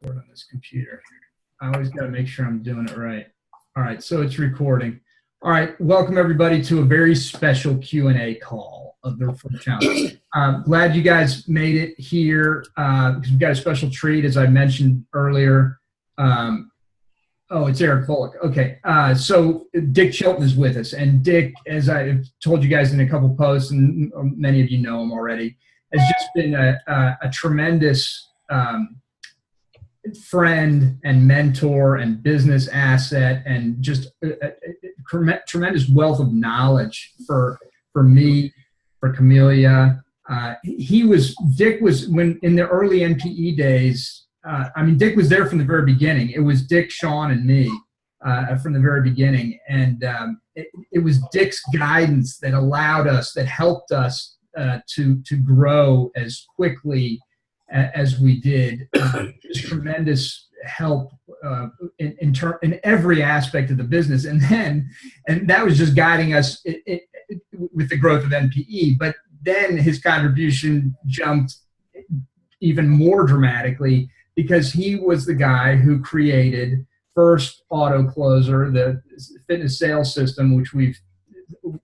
on this computer. I always got to make sure I'm doing it right. All right, so it's recording. All right, welcome everybody to a very special Q&A call of the Referral Challenge. Glad you guys made it here because we've got a special treat, as I mentioned earlier. Oh, it's Eric Bullock. Okay, so Dick Chilton is with us, and Dick, as I've told you guys in a couple posts, and many of you know him already, has just been a tremendous friend and mentor and business asset, and just a tremendous wealth of knowledge for me, for Camellia. Dick was when in the early NPE days. I mean, Dick was there from the very beginning. It was Dick, Sean, and me from the very beginning. And it was Dick's guidance that allowed us, that helped us to grow as quickly as we did. Just tremendous help in every aspect of the business. And that was just guiding us with the growth of NPE. But then his contribution jumped even more dramatically, because he was the guy who created First Auto Closer, the fitness sales system, which we've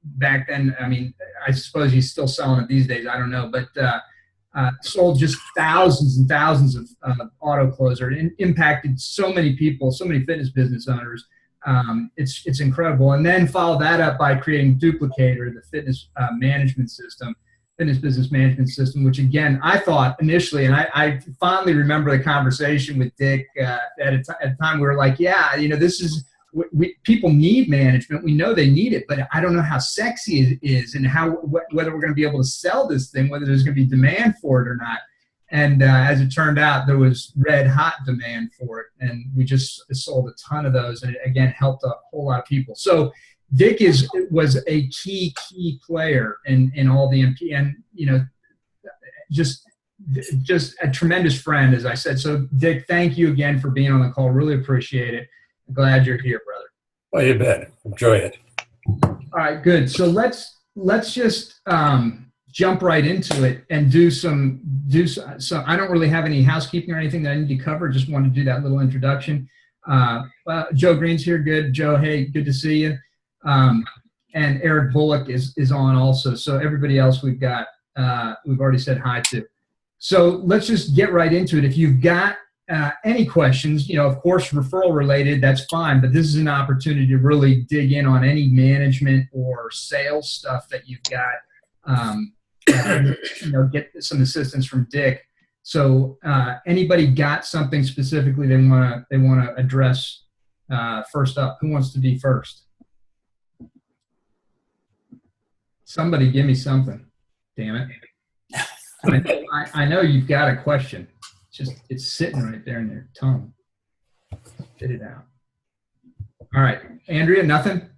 back then, I mean, I suppose he's still selling it these days, I don't know, but sold just thousands and thousands of auto closer, and impacted so many people, so many fitness business owners. It's incredible. And then follow that up by creating Duplicator, the fitness management system, fitness business management system, which again, I thought initially, and I fondly remember the conversation with Dick at a time we were like, yeah, you know, this is, people need management. We know they need it, but I don't know how sexy it is, and whether we're going to be able to sell this thing, whether there's going to be demand for it or not. And as it turned out, there was red hot demand for it, and we just sold a ton of those, and it again helped a whole lot of people. So Dick was a key player in all the MP, and you know, just a tremendous friend, as I said. So Dick, thank you again for being on the call. Really appreciate it. I'm glad you're here, brother. Well, you bet. Enjoy it. All right, good. So let's just jump right into it and do some. I don't really have any housekeeping or anything that I need to cover. Just want to do that little introduction. Joe Green's here. Good, Joe. Hey, good to see you. And Eric Bullock is on also. So everybody else we've already said hi to. So let's just get right into it. If you've got any questions, you know, of course, referral related, that's fine, but this is an opportunity to really dig in on any management or sales stuff that you've got, you know, get some assistance from Dick. So anybody got something specifically they want to address first up? Who wants to be first? Somebody give me something. Damn it. I know you've got a question. It's sitting right there in your tongue. Spit it out. All right. Andrea, nothing?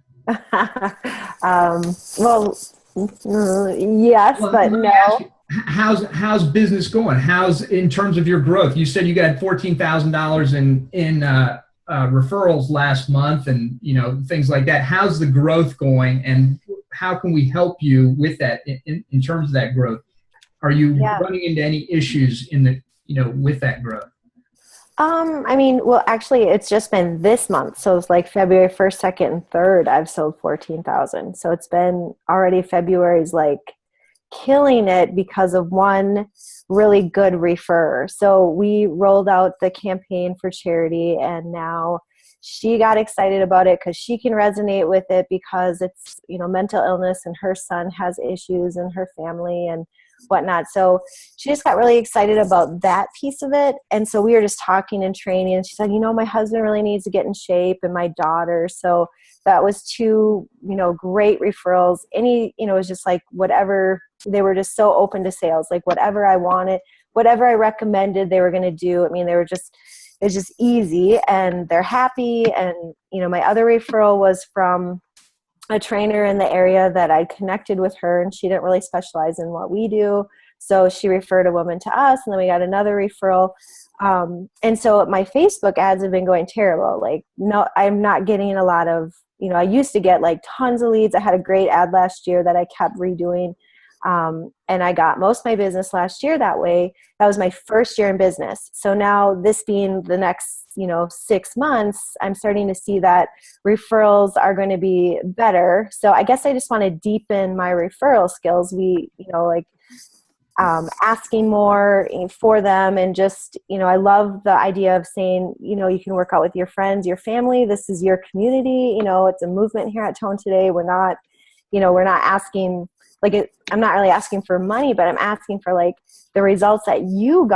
Well, yes, well, but no. How's business going? How's in terms of your growth? You said you got $14,000 in referrals last month, and you know, things like that. How's the growth going, and how can we help you with that in terms of that growth? Are you running into any issues with that growth? I mean, well, actually, it's just been this month. So it's like February 1st, 2nd, and 3rd, I've sold 14,000. So it's been already February's like killing it because of one really good referrer. So we rolled out the campaign for charity, and now she got excited about it because she can resonate with it because it's, you know, mental illness, and her son has issues in her family and whatnot. So she just got really excited about that piece of it. And so we were just talking and training, and she said, you know, my husband really needs to get in shape, and my daughter. So that was two, you know, great referrals. It was just like whatever, they were just so open to sales, like whatever I wanted, whatever I recommended, they were going to do. I mean, it's just easy, and they're happy. And, you know, my other referral was from a trainer in the area that I connected with her, and she didn't really specialize in what we do. So she referred a woman to us, and then we got another referral. And so my Facebook ads have been going terrible. Like, no, I'm not getting a lot of, you know, I used to get like tons of leads. I had a great ad last year that I kept redoing. And I got most of my business last year that way. That was my first year in business. So now this being the next, 6 months, I'm starting to see that referrals are going to be better. So I guess I just want to deepen my referral skills. Asking more for them, and just, I love the idea of saying, you can work out with your friends, your family. This is your community. It's a movement here at Tone Today. We're not asking, I'm not really asking for money, but I'm asking for the results that you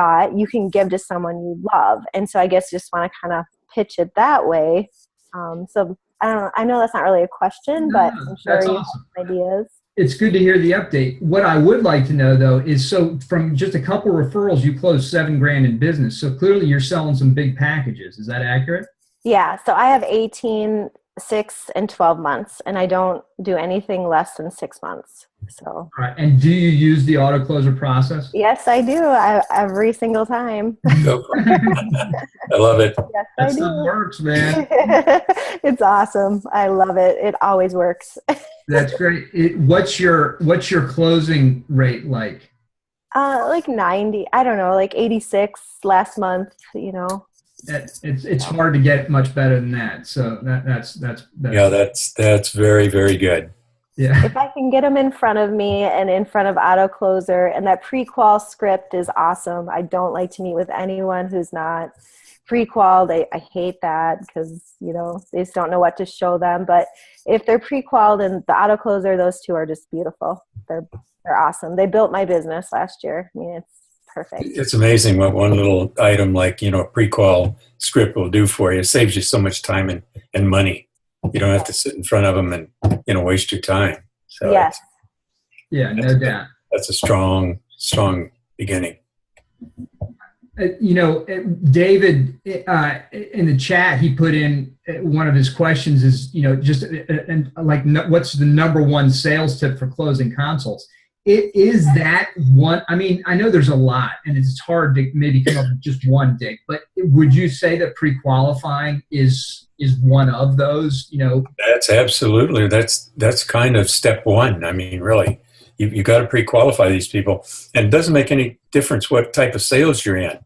can give to someone you love. And so I guess just want to kind of pitch it that way. So I know that's not really a question, but I'm sure that's you awesome. have ideas. It's good to hear the update. What I would like to know, though, is so from just a couple referrals, you closed $7,000 in business. So clearly you're selling some big packages. Is that accurate? Yeah. So I have 18, 6, and 12 months, and I don't do anything less than 6 months. So. All right. And do you use the auto closer process? Yes, I do. Every single time. I love it. Yes, That I do. stuff works, man. It's awesome. I love it. It always works. That's great. What's your closing rate like? 90. I don't know, 86 last month. It's hard to get much better than that. So that's Yeah, that's very, very good. Yeah. If I can get them in front of me and in front of auto closer, and that pre-qual script is awesome. I don't like to meet with anyone who's not pre-qualed. I hate that because, they just don't know what to show them. But if they're pre-qualed and the auto closer, those two are just beautiful. They're awesome. They built my business last year. I mean, it's perfect. It's amazing what one little item like, a pre-qual script will do for you. It saves you so much time and money. You don't have to sit in front of them and, waste your time. So yes. Yeah, no doubt. That's a strong beginning. David, in the chat, he put in one of his questions is, what's the number one sales tip for closing consults? Is that one? I mean, I know there's a lot, and it's hard to maybe come up with just one, Dick. But would you say that pre-qualifying is one of those? That's absolutely that's kind of step one. I mean, really, you got to pre-qualify these people, and it doesn't make any difference what type of sales you're in.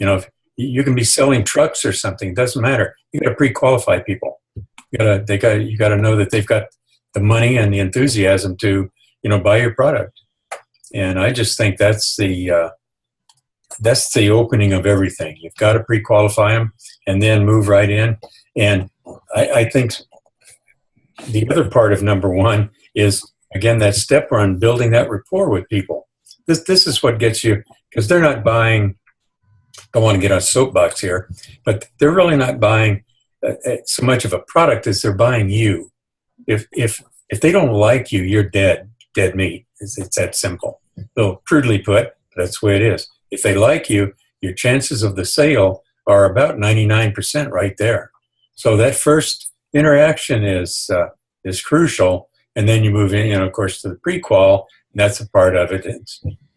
If you can be selling trucks or something, it doesn't matter. You got to pre-qualify people. You got to know that they've got the money and the enthusiasm to buy your product. And I just think that's the opening of everything. You've got to pre-qualify them and then move right in. And I think the other part of number one is, again, that step on building that rapport with people. This is what gets you, because they're not buying, don't want to get on a soapbox here, but they're really not buying so much of a product as they're buying you. If they don't like you, you're dead meat. It's that simple. So crudely put, that's the way it is. If they like you, your chances of the sale are about 99% right there. So that first interaction is crucial, and then you move in, of course, to the pre-qual, and that's a part of it.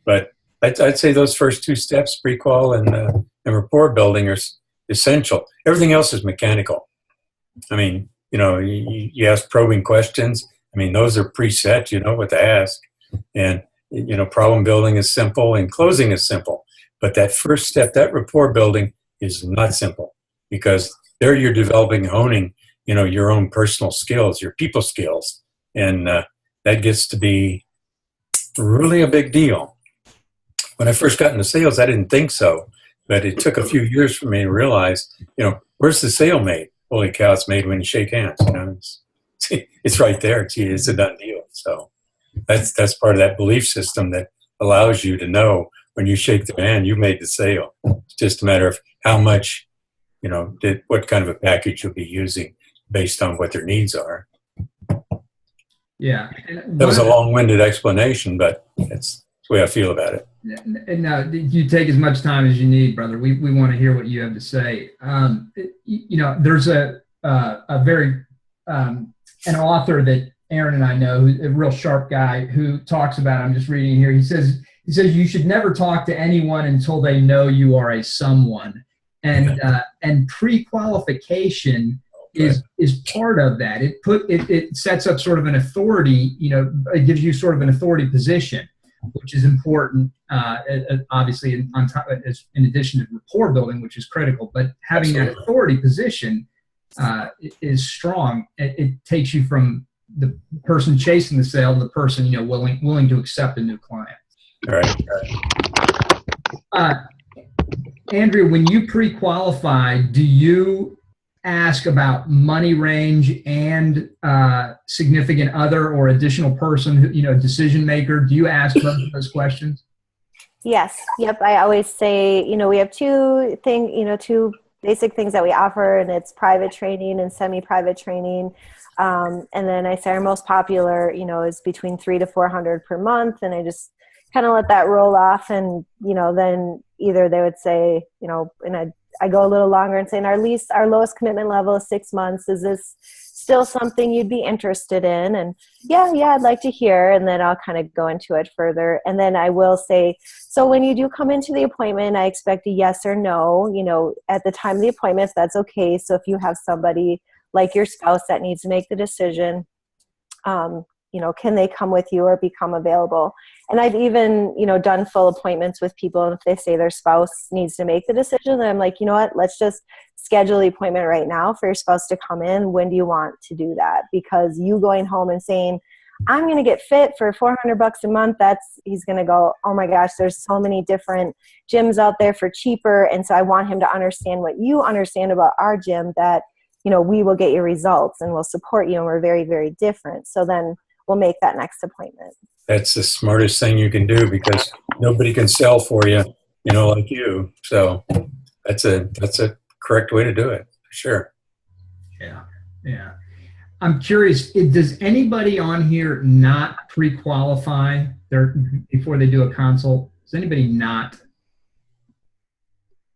But I'd say those first two steps, pre-qual and rapport building, are essential. Everything else is mechanical. I mean, you ask probing questions. I mean, those are preset. You know what to ask, and problem building is simple, and closing is simple. But that first step, that rapport building, is not simple, because there you're developing, honing, your own personal skills, your people skills, and that gets to be really a big deal. When I first got into sales, I didn't think so, but it took a few years for me to realize, where's the sale made? Holy cow, it's made when you shake hands. It's right there. It's a done deal. So that's part of that belief system that allows you to know when you shake their hand, you made the sale. It's just a matter of how much, what kind of a package you'll be using based on what their needs are. Yeah. That was a long-winded explanation, but that's the way I feel about it. And now you take as much time as you need, brother. We want to hear what you have to say. There's a very an author that Aaron and I know, who's a real sharp guy, who talks about, I'm just reading here. He says you should never talk to anyone until they know you are a someone, and pre-qualification is part of that. It sets up sort of an authority. It gives you sort of an authority position. which is important, obviously, in addition to rapport building, which is critical. But having that authority position is strong. It takes you from the person chasing the sale to the person willing to accept a new client. Right. Andrea, when you pre-qualify, do you ask about money range and significant other or additional person, decision maker? Do you ask both of those questions? Yes. Yep. I always say, we have two basic things that we offer, and it's private training and semi-private training. And then I say our most popular, is between 300 to 400 per month. And I just kind of let that roll off. And, then either they would say, and I go a little longer and say, our lowest commitment level is 6 months. Is this still something you'd be interested in? And yeah, I'd like to hear. And then I'll kind of go into it further. And then I will say, so when you do come into the appointment, I expect a yes or no, at the time of the appointment, if that's okay. So if you have somebody like your spouse that needs to make the decision, can they come with you or become available? And I've even, done full appointments with people. And if they say their spouse needs to make the decision, then I'm like, you know what, let's just schedule the appointment right now for your spouse to come in. When do you want to do that? Because you going home and saying, I'm going to get fit for $400 a month, he's going to go, oh my gosh, there's so many different gyms out there for cheaper. And so I want him to understand what you understand about our gym, that, we will get your results and we'll support you. And we're very, very different. So then we'll make that next appointment. That's the smartest thing you can do, because nobody can sell for you, like you. So that's a correct way to do it, for sure. Yeah. I'm curious, does anybody on here not pre-qualify before they do a consult? Does anybody not?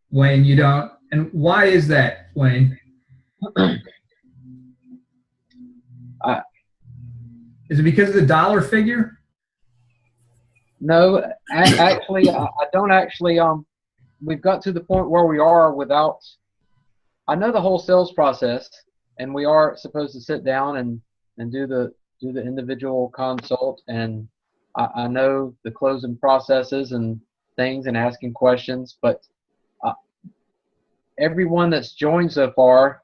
Wayne, you don't? And why is that, Wayne? Is it because of the dollar figure? No, actually, I don't actually. We've got to the point where we are without. I know the whole sales process, and we are supposed to sit down and do the individual consult, and I know the closing processes and things and asking questions, but everyone that's joined so far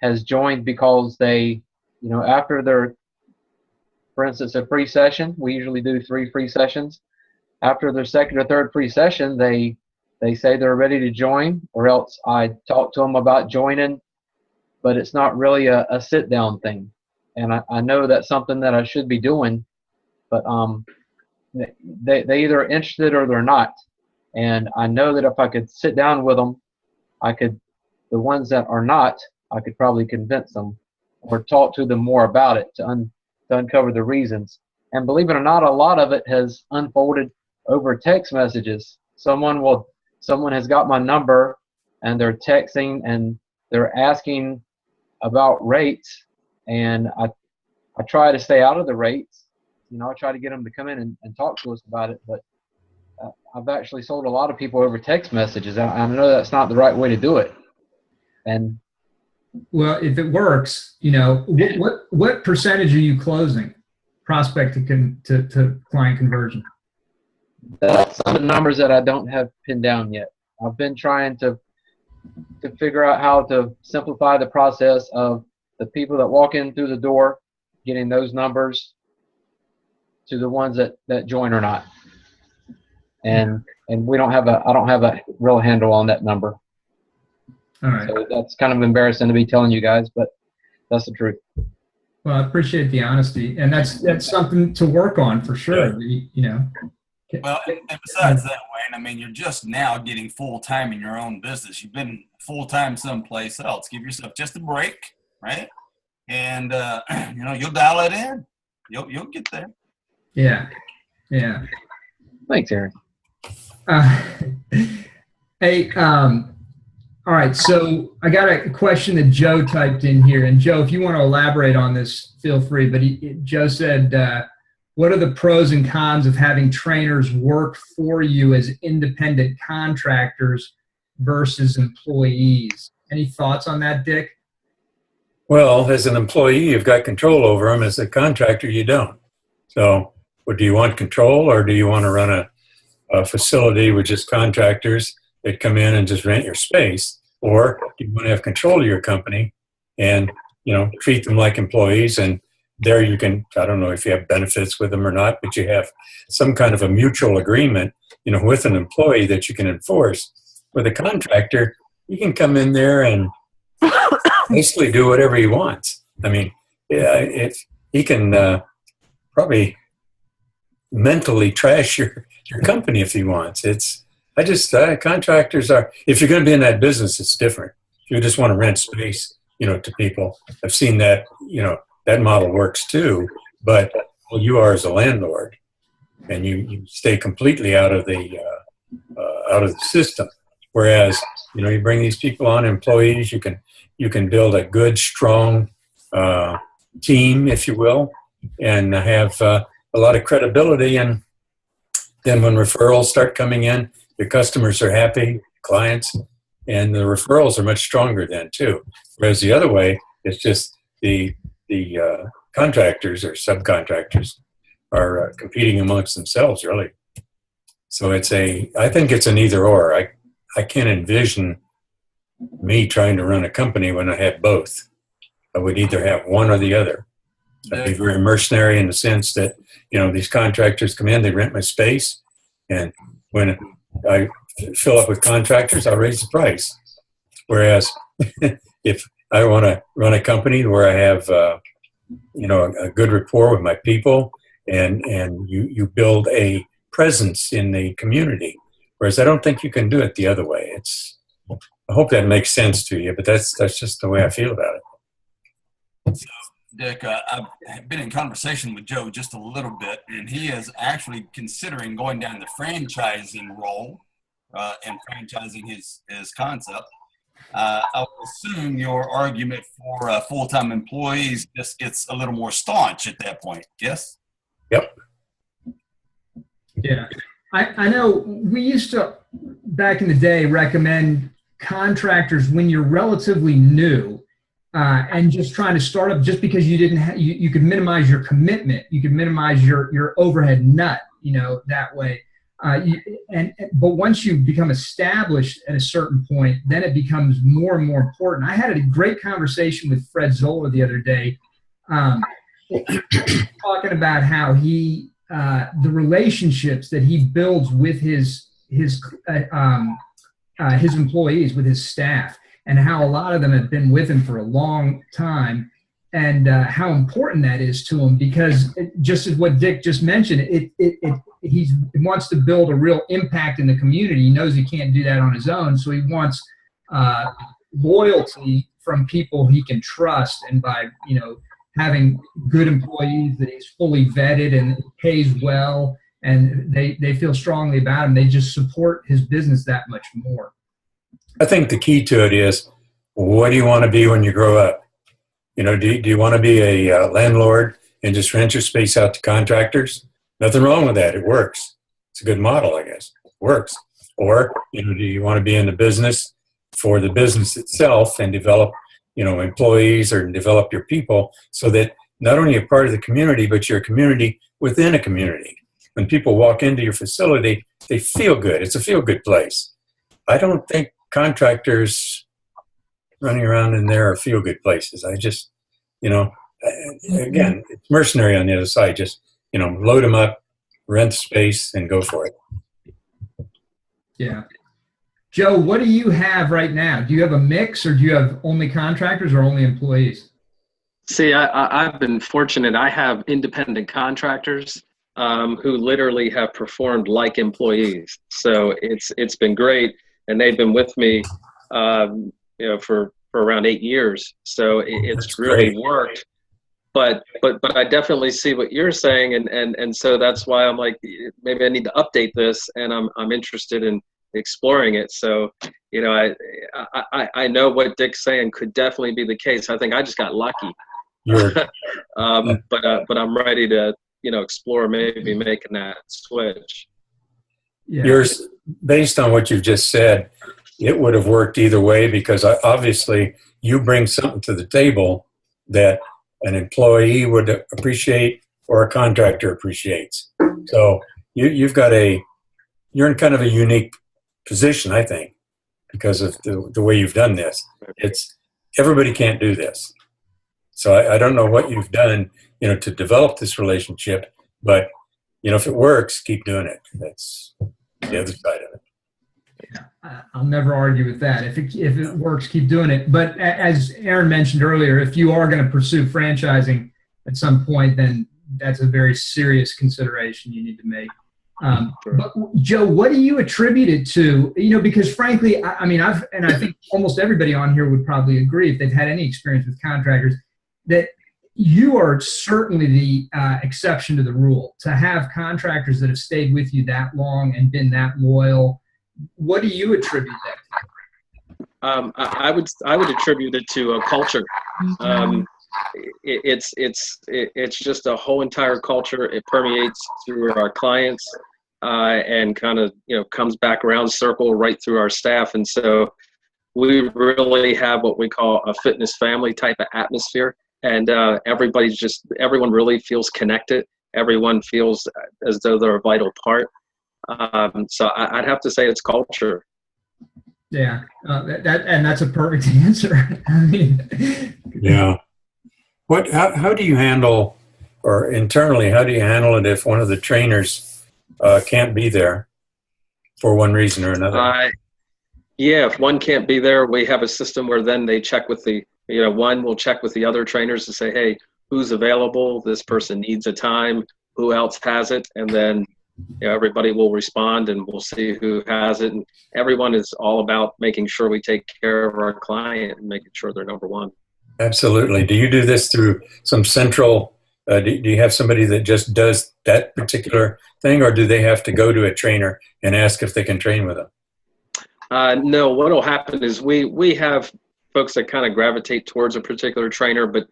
has joined because they, after their, for instance, a free session, we usually do 3 free sessions. After their second or third free session, they say they're ready to join, or else I talk to them about joining, but it's not really a sit-down thing. And I know that's something that I should be doing, but they either are interested or they're not. And I know that if I could sit down with them, the ones that are not, I could probably convince them or talk to them more about it to uncover the reasons. And believe it or not, a lot of it has unfolded over text messages. Someone has got my number and they're texting and they're asking about rates, and I try to stay out of the rates. I try to get them to come in and talk to us about it, but I've actually sold a lot of people over text messages. I know that's not the right way to do it. And well, if it works, what percentage are you closing prospect to client conversion? That's some of the numbers that I don't have pinned down yet. I've been trying to figure out how to simplify the process of the people that walk in through the door, getting those numbers to the ones that join or not. And I don't have a real handle on that number. All right. So that's kind of embarrassing to be telling you guys, but that's the truth. Well, I appreciate the honesty, and that's something to work on for sure. Well, and besides that, Wayne, you're just now getting full-time in your own business. You've been full-time someplace else. Give yourself just a break, right? And, you'll dial it in. You'll get there. Yeah. Thanks, Aaron. Hey, all right. So I got a question that Joe typed in here. And Joe, if you want to elaborate on this, feel free. But Joe said, what are the pros and cons of having trainers work for you as independent contractors versus employees? Any thoughts on that, Dick? Well, as an employee, you've got control over them. As a contractor, you don't. So well, do you want control, or do you want to run a facility with just contractors that come in and just rent your space? Or do you want to have control of your company and, treat them like employees? And there you can, I don't know if you have benefits with them or not, but you have some kind of a mutual agreement, with an employee that you can enforce. With a contractor, you can come in there and basically do whatever he wants. I mean, he can probably mentally trash your company if he wants. Contractors are, if you're going to be in that business, it's different. If you just want to rent space, to people, I've seen that, that model works too, but you are as a landlord, and you stay completely out of the system. Whereas, you bring these people on, employees, you can build a good, strong team, if you will, and have a lot of credibility. And then when referrals start coming in, your customers are happy, clients, and the referrals are much stronger then too. Whereas the other way, it's just the contractors or subcontractors are competing amongst themselves, really. So I think it's an either or. I can't envision me trying to run a company when I had both. I would either have one or the other. I'd be very mercenary in the sense that, these contractors come in, they rent my space, and when I fill up with contractors, I'll raise the price. Whereas if I want to run a company where I have, a good rapport with my people, and you build a presence in the community. Whereas I don't think you can do it the other way. I hope that makes sense to you, but that's just the way I feel about it. So, Dick, I've been in conversation with Joe just a little bit, and he is actually considering going down the franchising role and franchising his concept. I will assume your argument for full-time employees just gets a little more staunch at that point, yes? Yep. Yeah. I know we used to, back in the day, recommend contractors when you're relatively new and just trying to start up, just because you didn't you could minimize your commitment, you could minimize your overhead nut, that way. But once you become established at a certain point, then it becomes more and more important. I had a great conversation with Fred Zola the other day, talking about how he the relationships that he builds with his employees, with his staff, and how a lot of them have been with him for a long time, and how important that is to him, because just as what Dick just mentioned, he wants to build a real impact in the community. He knows he can't do that on his own, so he wants loyalty from people he can trust, and by having good employees that he's fully vetted and pays well, and they feel strongly about him, they just support his business that much more. I think the key to it is, what do you want to be when you grow up? Do you want to be a landlord and just rent your space out to contractors? Nothing wrong with that. It works. It's a good model, I guess. It works. Or, do you want to be in the business for the business itself and develop, employees, or develop your people, so that not only you're part of the community, but you're a community within a community. When people walk into your facility, they feel good. It's a feel-good place. I don't think contractors running around in there are feel-good places. I just, again, it's mercenary on the other side. Just, load them up, rent space, and go for it. Yeah. Joe, what do you have right now? Do you have a mix, or do you have only contractors or only employees? See, I've been fortunate. I have independent contractors who literally have performed like employees. So it's been great, and they've been with me, for around 8 years. So it's really worked. But I definitely see what you're saying, and so that's why I'm like, maybe I need to update this, and I'm interested in exploring it. So, I know what Dick's saying could definitely be the case. I think I just got lucky. But I'm ready to, explore maybe making that switch. Yeah. Yours, based on what you've just said, it would have worked either way, because obviously you bring something to the table that an employee would appreciate, or a contractor appreciates. So you're in kind of a unique position, I think, because of the way you've done this. It's everybody can't do this. So I don't know what you've done, to develop this relationship, but if it works, keep doing it. That's the other side of it. I'll never argue with that. If it works, keep doing it. But as Aaron mentioned earlier, if you are going to pursue franchising at some point, then that's a very serious consideration you need to make. But Joe, what do you attribute it to? Because frankly, I think almost everybody on here would probably agree if they've had any experience with contractors that you are certainly the exception to the rule. To have contractors that have stayed with you that long and been that loyal, what do you attribute that to? I would attribute it to a culture. It's just a whole entire culture. It permeates through our clients and kind of comes back around circle right through our staff. And so we really have what we call a fitness family type of atmosphere. And everyone really feels connected. Everyone feels as though they're a vital part. So I'd have to say it's culture. Yeah, that's a perfect answer. Yeah. How do you handle, or internally, how do you handle it if one of the trainers can't be there for one reason or another? If one can't be there, we have a system where then they check with one will check with the other trainers to say, hey, who's available? This person needs a time. Who else has it? And then everybody will respond and we'll see who has it. And everyone is all about making sure we take care of our client and making sure they're number one. Absolutely. Do you do this through some central, do you have somebody that just does that particular thing, or do they have to go to a trainer and ask if they can train with them? No, what will happen is we have folks that kind of gravitate towards a particular trainer, but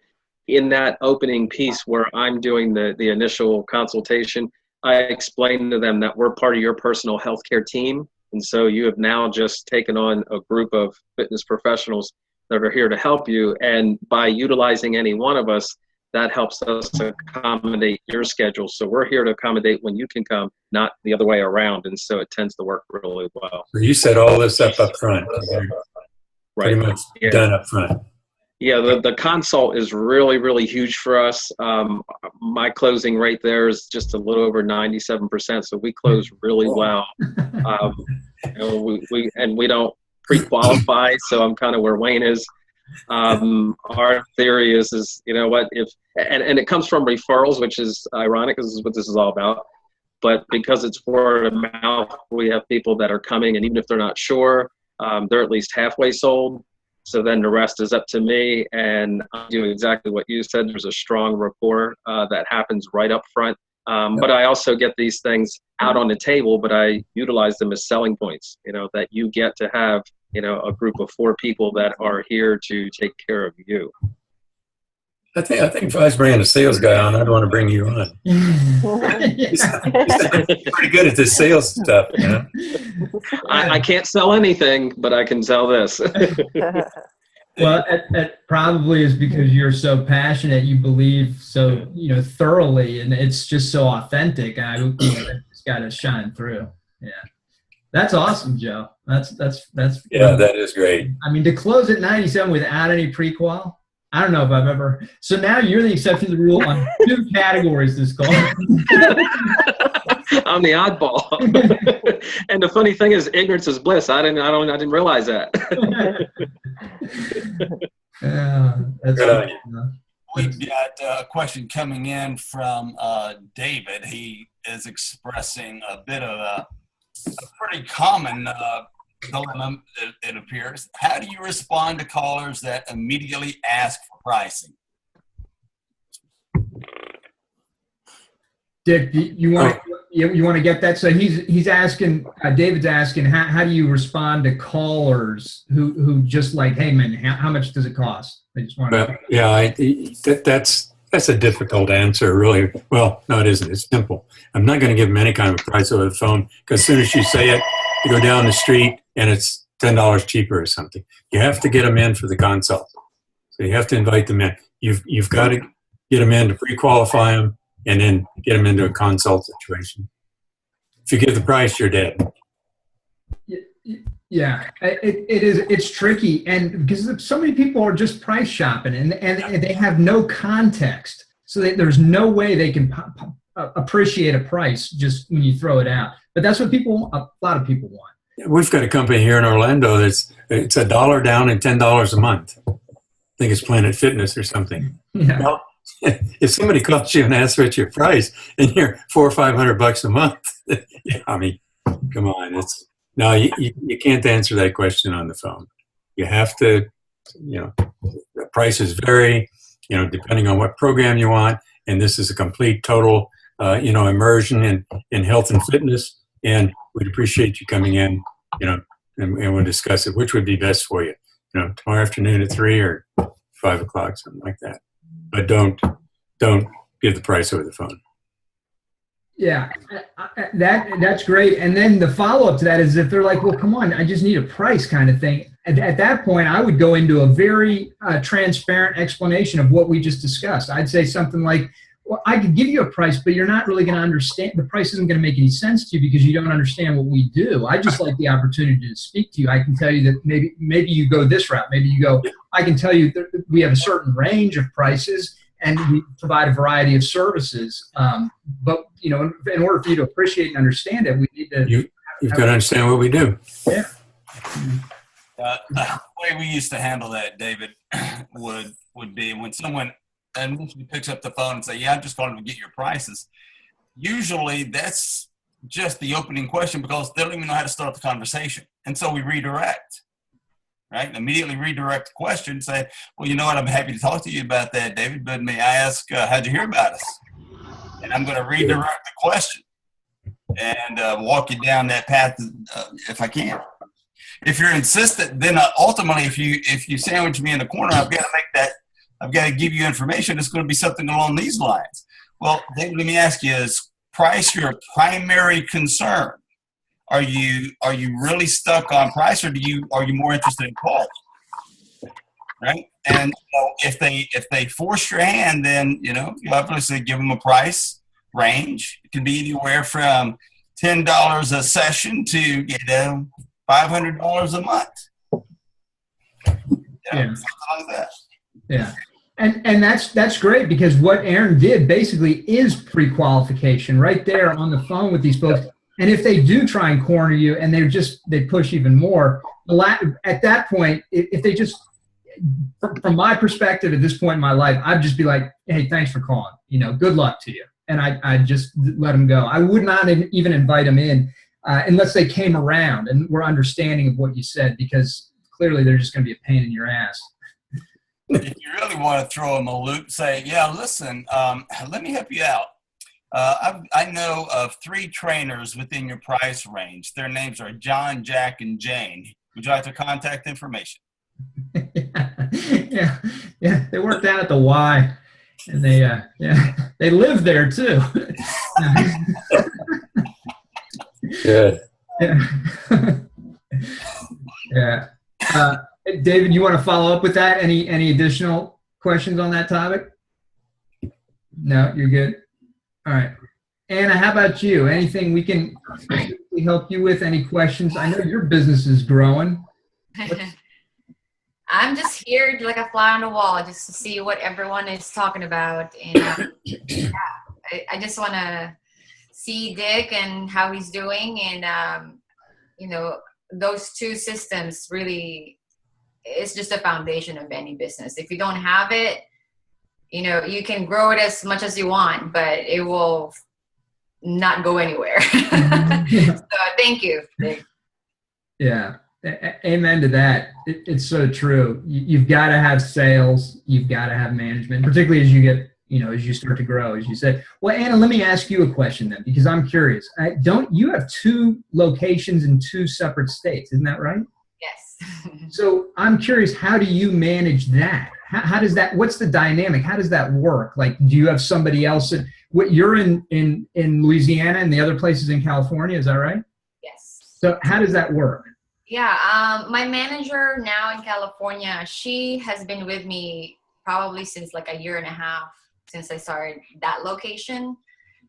in that opening piece where I'm doing the initial consultation, I explain to them that we're part of your personal healthcare team. And so you have now just taken on a group of fitness professionals that are here to help you. And by utilizing any one of us, that helps us accommodate your schedule. So we're here to accommodate when you can come, not the other way around. And so it tends to work really well. So you set all this up front. Right. Pretty much done up front. Yeah, the consult is really, really huge for us. My closing rate there is just a little over 97%, so we close really well. We don't pre-qualify, so I'm kind of where Wayne is. Our theory is and it comes from referrals, which is ironic because this is what this is all about. But because it's word of mouth, we have people that are coming, and even if they're not sure, they're at least halfway sold. So then the rest is up to me, and I do exactly what you said. There's a strong rapport that happens right up front. But I also get these things out on the table, but I utilize them as selling points, that you get to have, a group of 4 people that are here to take care of you. I think if I was bringing a sales guy on, I'd want to bring you on. He's pretty good at this sales stuff. I can't sell anything, but I can sell this. Well, it probably is because you're so passionate. You believe so, thoroughly, and it's just so authentic. And it's got to shine through. Yeah, that's awesome, Joe. That's yeah, that is great. I mean, to close at 97 without any pre-qual. I don't know if I've ever. So now you're the exception to the rule on 2 categories this call. I'm the oddball. And the funny thing is, ignorance is bliss. I didn't realize that. Yeah, that's good. We've got a question coming in from David. He is expressing a bit of a pretty common dilemma, it appears. How do you respond to callers that immediately ask for pricing? Dick, you want to get that? So he's asking. David's asking, how do you respond to callers who just like, hey man, how much does it cost? I just want to. Yeah, that's a difficult answer, really. Well, no, it isn't. It's simple. I'm not going to give them any kind of price over the phone, because as soon as you say it, you go down the street and it's $10 cheaper or something. You have to get them in for the consult. So you have to invite them in. You've got to get them in to pre-qualify them, and then get them into a consult situation. If you give the price, you're dead. Yeah, it's tricky, and because so many people are just price shopping, and they have no context, so there's no way they can appreciate a price just when you throw it out. But that's what a lot of people want. We've got a company here in Orlando it's $1 down and $10 a month. I think it's Planet Fitness or something. Yeah. Well, if somebody calls you and asks what's your price, and you're $400 or $500 a month, I mean, come on, no, you can't answer that question on the phone. You have to, the prices vary, depending on what program you want. And this is a complete, total, immersion in health and fitness. And we'd appreciate you coming in, and we'll discuss it, which would be best for you, tomorrow afternoon at 3 or 5 o'clock, something like that. But don't give the price over the phone. Yeah, that's great. And then the follow-up to that is if they're like, well, come on, I just need a price kind of thing. At that point, I would go into a very transparent explanation of what we just discussed. I'd say something like, well, I could give you a price, but you're not really going to understand. The price isn't going to make any sense to you because you don't understand what we do. I just like the opportunity to speak to you. I can tell you that maybe you go this route. Maybe you go, I can tell you that we have a certain range of prices and we provide a variety of services. But, in order for you to appreciate and understand it, we need to. You've got to understand what we do. Yeah. The way we used to handle that, David, would be when someone initially picks up the phone and say, yeah, I'm just calling to get your prices. Usually that's just the opening question because they don't even know how to start the conversation. And so we redirect, right? Immediately redirect the question and say, well, you know what? I'm happy to talk to you about that, David, but may I ask, how'd you hear about us? And I'm going to redirect the question and walk you down that path if I can. If you're insistent, then ultimately, if you sandwich me in the corner, I've got to give you information. It's going to be something along these lines. Well, David, let me ask you: is price your primary concern? Are you really stuck on price, or are you more interested in quality? Right? And if they force your hand, then you obviously give them a price range. It can be anywhere from $10 a session to $500 a month. Yeah. Something like that. Yeah. And that's great because what Aaron did basically is pre-qualification right there on the phone with these folks. And if they do try and corner you and they push even more, at that point, if they just, from my perspective at this point in my life, I'd just be like, hey, thanks for calling. Good luck to you. And I'd just let them go. I would not even invite them in unless they came around and were understanding of what you said, because clearly they're just going to be a pain in your ass. If you really want to throw them a loop, say, yeah, listen, let me help you out. I know of 3 trainers within your price range. Their names are John, Jack, and Jane. Would you like their contact information? Yeah. They work down at the Y, and they live there too. Good. Yeah. David, you want to follow up with that? Any additional questions on that topic? No, you're good. All right. Anna, how about you? Anything we can help you with? Any questions? I know your business is growing. I'm just here like a fly on the wall just to see what everyone is talking about. And I just want to see Dick and how he's doing. And, those 2 systems really, it's just a foundation of any business. If you don't have it, you can grow it as much as you want, but it will not go anywhere. So thank you, Dick. Yeah. Amen to that. It's so true. You've got to have sales. You've got to have management, particularly as you get, as you start to grow, as you said. Well, Anna, let me ask you a question then, because I'm curious. Don't you have 2 locations in 2 separate states? Isn't that right? Yes. So I'm curious, how do you manage that? How does that, what's the dynamic? How does that work? Like, do you have somebody else you're in Louisiana and the other places in California? Is that right? Yes. So how does that work? Yeah. My manager now in California, she has been with me probably since like a year and a half. since I started that location.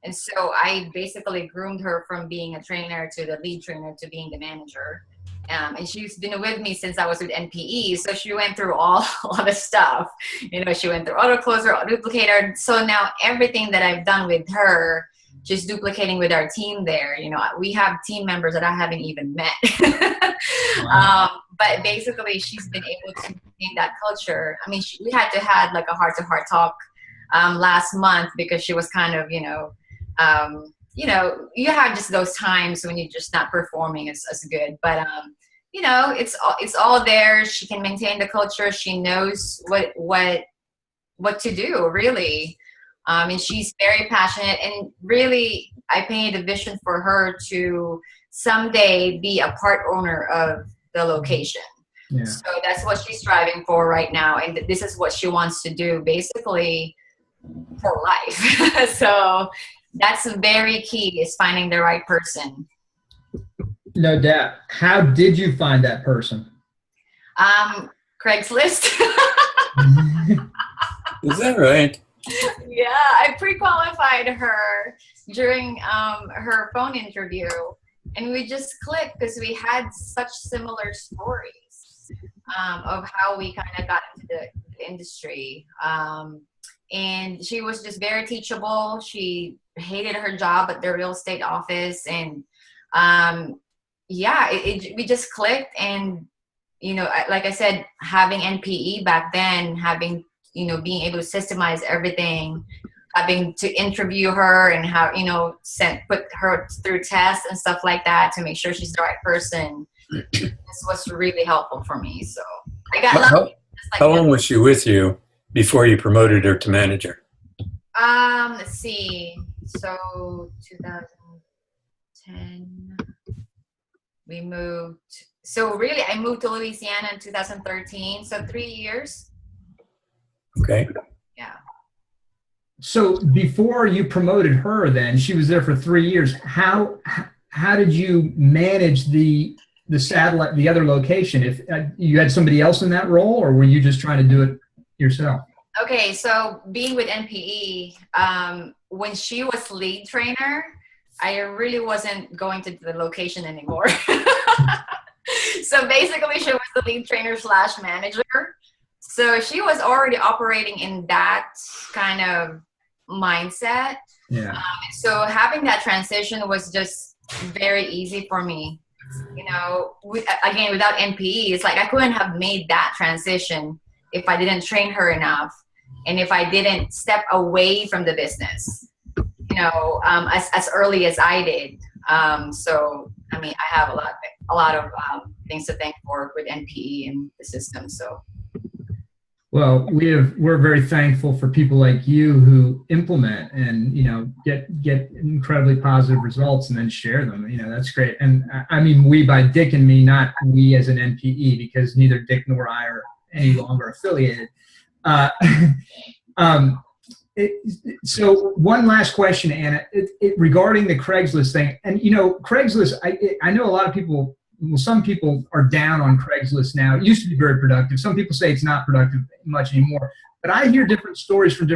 And so I basically groomed her from being a trainer to the lead trainer to being the manager. And she's been with me since I was with NPE. So she went through a lot of stuff. You know, she went through auto closer, auto duplicator. So now everything that I've done with her, just duplicating with our team there. You know, we have team members that I haven't even met. Wow. But basically, she's been able to maintain that culture. I mean, we had to have like a heart-to-heart talk last month because she was kind of, you have just those times when you're just not performing as good. But it's all there. She can maintain the culture. She knows what to do, really. And she's very passionate, and really, I painted a vision for her to someday be a part owner of the location. Yeah. So that's what she's striving for right now, and this is what she wants to do, basically, for life. So that's very key, is finding the right person. No doubt. How did you find that person? Craigslist. Is that right? Yeah, I pre-qualified her during her phone interview, and we just clicked because we had such similar stories of how we kind of got into the industry. And she was just very teachable. She hated her job at the real estate office, and we just clicked. And like I said, having NPE back then, being able to systemize everything, having to interview her and how, put her through tests and stuff like that to make sure she's the right person. This was really helpful for me. So I got lucky. How long was she with you before you promoted her to manager? Let's see. So 2010, we moved. So really, I moved to Louisiana in 2013. So 3 years. Okay. Yeah. So before you promoted her, then she was there for 3 years. How did you manage the satellite, the other location? If you had somebody else in that role, or were you just trying to do it yourself? Okay, so being with NPE, when she was lead trainer, I really wasn't going to the location anymore. So basically, she was the lead trainer / manager. So she was already operating in that kind of mindset. Yeah. So having that transition was just very easy for me. Again, without NPE, it's like I couldn't have made that transition if I didn't train her enough, and if I didn't step away from the business, as early as I did. So I mean, I have a lot of things to thank for with NPE and the system. So. Well, we're very thankful for people like you who implement and get incredibly positive results and then share them. That's great. And I mean, we by Dick and me, not we as an NPE, because neither Dick nor I are any longer affiliated. So one last question, Anna, regarding the Craigslist thing. And Craigslist, I know a lot of people. Well, some people are down on Craigslist now. It used to be very productive. Some people say it's not productive much anymore. But I hear different stories from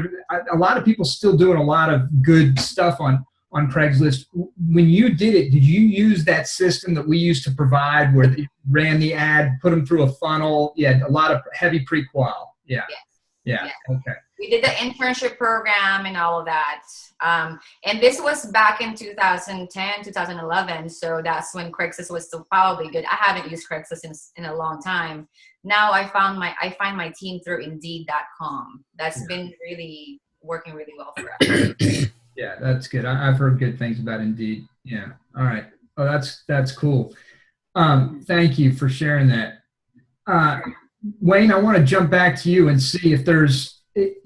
a lot of people still doing a lot of good stuff on Craigslist. When you did it, did you use that system that we used to provide where they ran the ad, put them through a funnel? Yeah, a lot of heavy pre-qual. Yeah. Yes. Yeah. Yes. Okay. We did the internship program and all of that. And this was back in 2010, 2011. So that's when Craigslist was still probably good. I haven't used Craigslist in a long time. Now I find my team through Indeed.com. That's been really working really well for us. Yeah, that's good. I've heard good things about Indeed. Yeah. All right. Oh, that's cool. Thank you for sharing that. Wayne, I want to jump back to you and see if there's, Dick,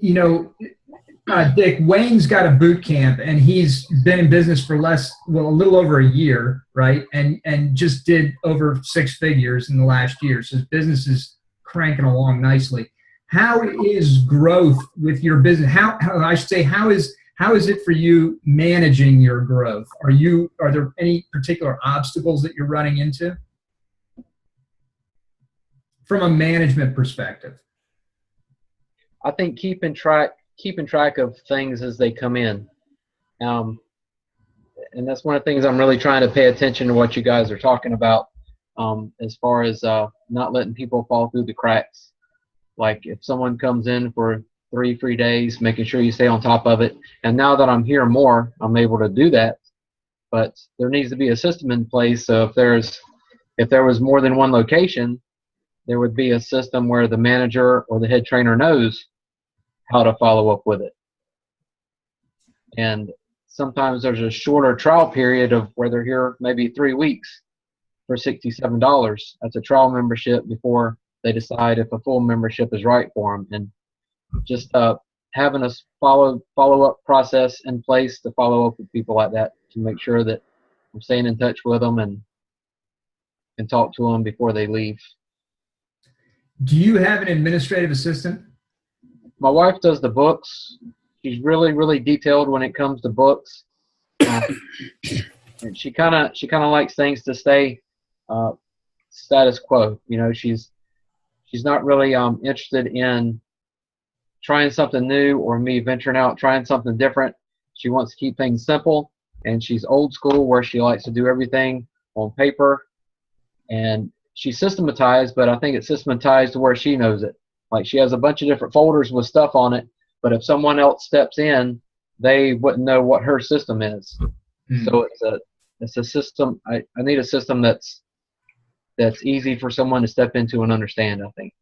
Wayne's got a boot camp and he's been in business for a little over a year, right? And just did over 6 figures in the last year. So his business is cranking along nicely. How is growth with your business? How is it for you managing your growth? Are there any particular obstacles that you're running into from a management perspective? I think keeping track keeping track of things as they come in. And that's one of the things I'm really trying to pay attention to what you guys are talking about, as far as not letting people fall through the cracks. Like if someone comes in for 3 free days, making sure you stay on top of it. And now that I'm here more, I'm able to do that. But there needs to be a system in place. So if there was more than one location, there would be a system where the manager or the head trainer knows how to follow up with it. And sometimes there's a shorter trial period of where they're here maybe 3 weeks for $67. That's a trial membership before they decide if a full membership is right for them. And just having a follow-up process in place to follow up with people like that to make sure that I'm staying in touch with them and can talk to them before they leave. Do you have an administrative assistant? My wife does the books. She's really, really detailed when it comes to books. And she kind of likes things to stay status quo. You know, she's not really interested in trying something new or me venturing out trying something different. She wants to keep things simple, and she's old school where she likes to do everything on paper. And she's systematized, but I think it's systematized to where she knows it. Like she has a bunch of different folders with stuff on it, but if someone else steps in, they wouldn't know what her system is. So it's a system. I need a system that's easy for someone to step into and understand, I think.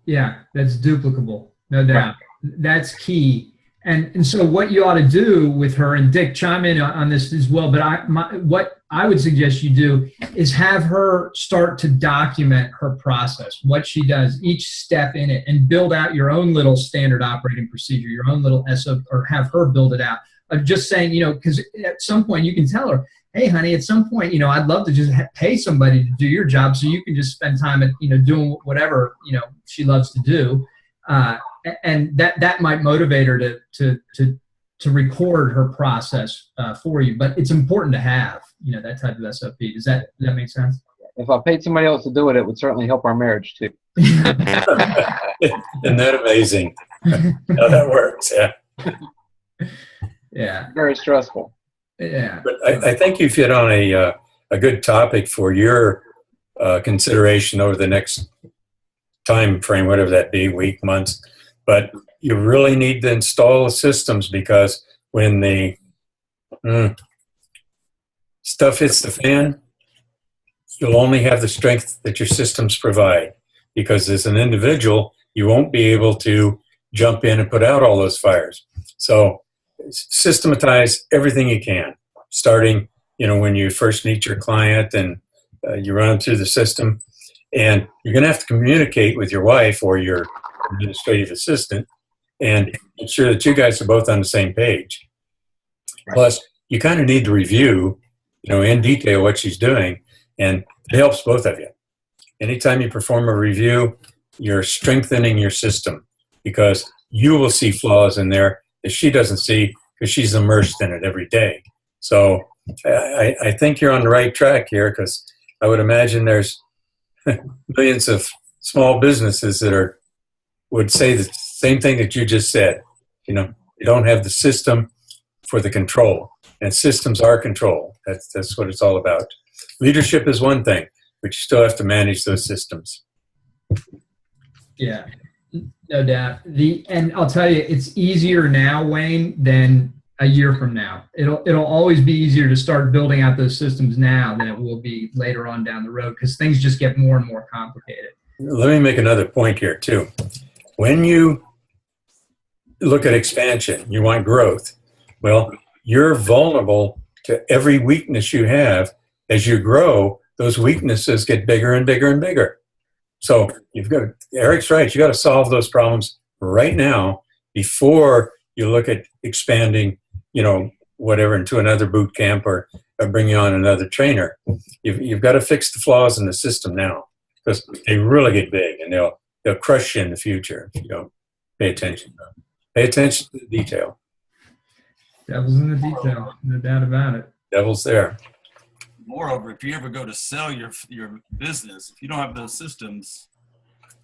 Yeah, that's duplicable, no doubt. Right. That's key. And so what you ought to do with her, and Dick, chime in on this as well, but what I would suggest you do is have her start to document her process, what she does, each step in it, and build out your own little standard operating procedure, your own little SOP, or have her build it out. Of just saying, you know, because at some point you can tell her, hey, honey, at some point, you know, I'd love to just pay somebody to do your job so you can just spend time at, you know, doing whatever, you know, she loves to do. And that might motivate her to record her process for you. But it's important to have, you know, that type of SOP. Does that make sense? If I paid somebody else to do it, it would certainly help our marriage too. Isn't that amazing? How that works, yeah. Yeah. Very stressful. Yeah. But I think you've hit on a good topic for your consideration over the next time frame, whatever that be, week, months. But you really need to install the systems, because when the stuff hits the fan, you'll only have the strength that your systems provide. Because as an individual, you won't be able to jump in and put out all those fires. So systematize everything you can, starting, you know, when you first meet your client and you run them through the system. And you're going to have to communicate with your wife or your administrative assistant and ensure that you guys are both on the same page. Right. Plus, you kind of need to review, you know, in detail what she's doing, and it helps both of you. Anytime you perform a review, you're strengthening your system, because you will see flaws in there that she doesn't see because she's immersed in it every day. So I think you're on the right track here, because I would imagine there's millions of small businesses that would say the same thing that you just said. You know, you don't have the system for the control, and systems are control. That's what it's all about. Leadership is one thing, but you still have to manage those systems. Yeah, no doubt. And I'll tell you, it's easier now, Wayne, than a year from now. It'll always be easier to start building out those systems now than it will be later on down the road, because things just get more and more complicated. Let me make another point here too. When you look at expansion, you want growth. Well, you're vulnerable to every weakness you have. As you grow, those weaknesses get bigger and bigger and bigger. So Eric's right. You got to solve those problems right now before you look at expanding, you know, whatever, into another boot camp or bringing on another trainer. You've got to fix the flaws in the system now, because they really get big, and they'll crush you in the future if you don't pay attention. Pay attention to the detail. Devil's in the detail, no doubt about it. Devil's there. Moreover, if you ever go to sell your business, if you don't have those systems,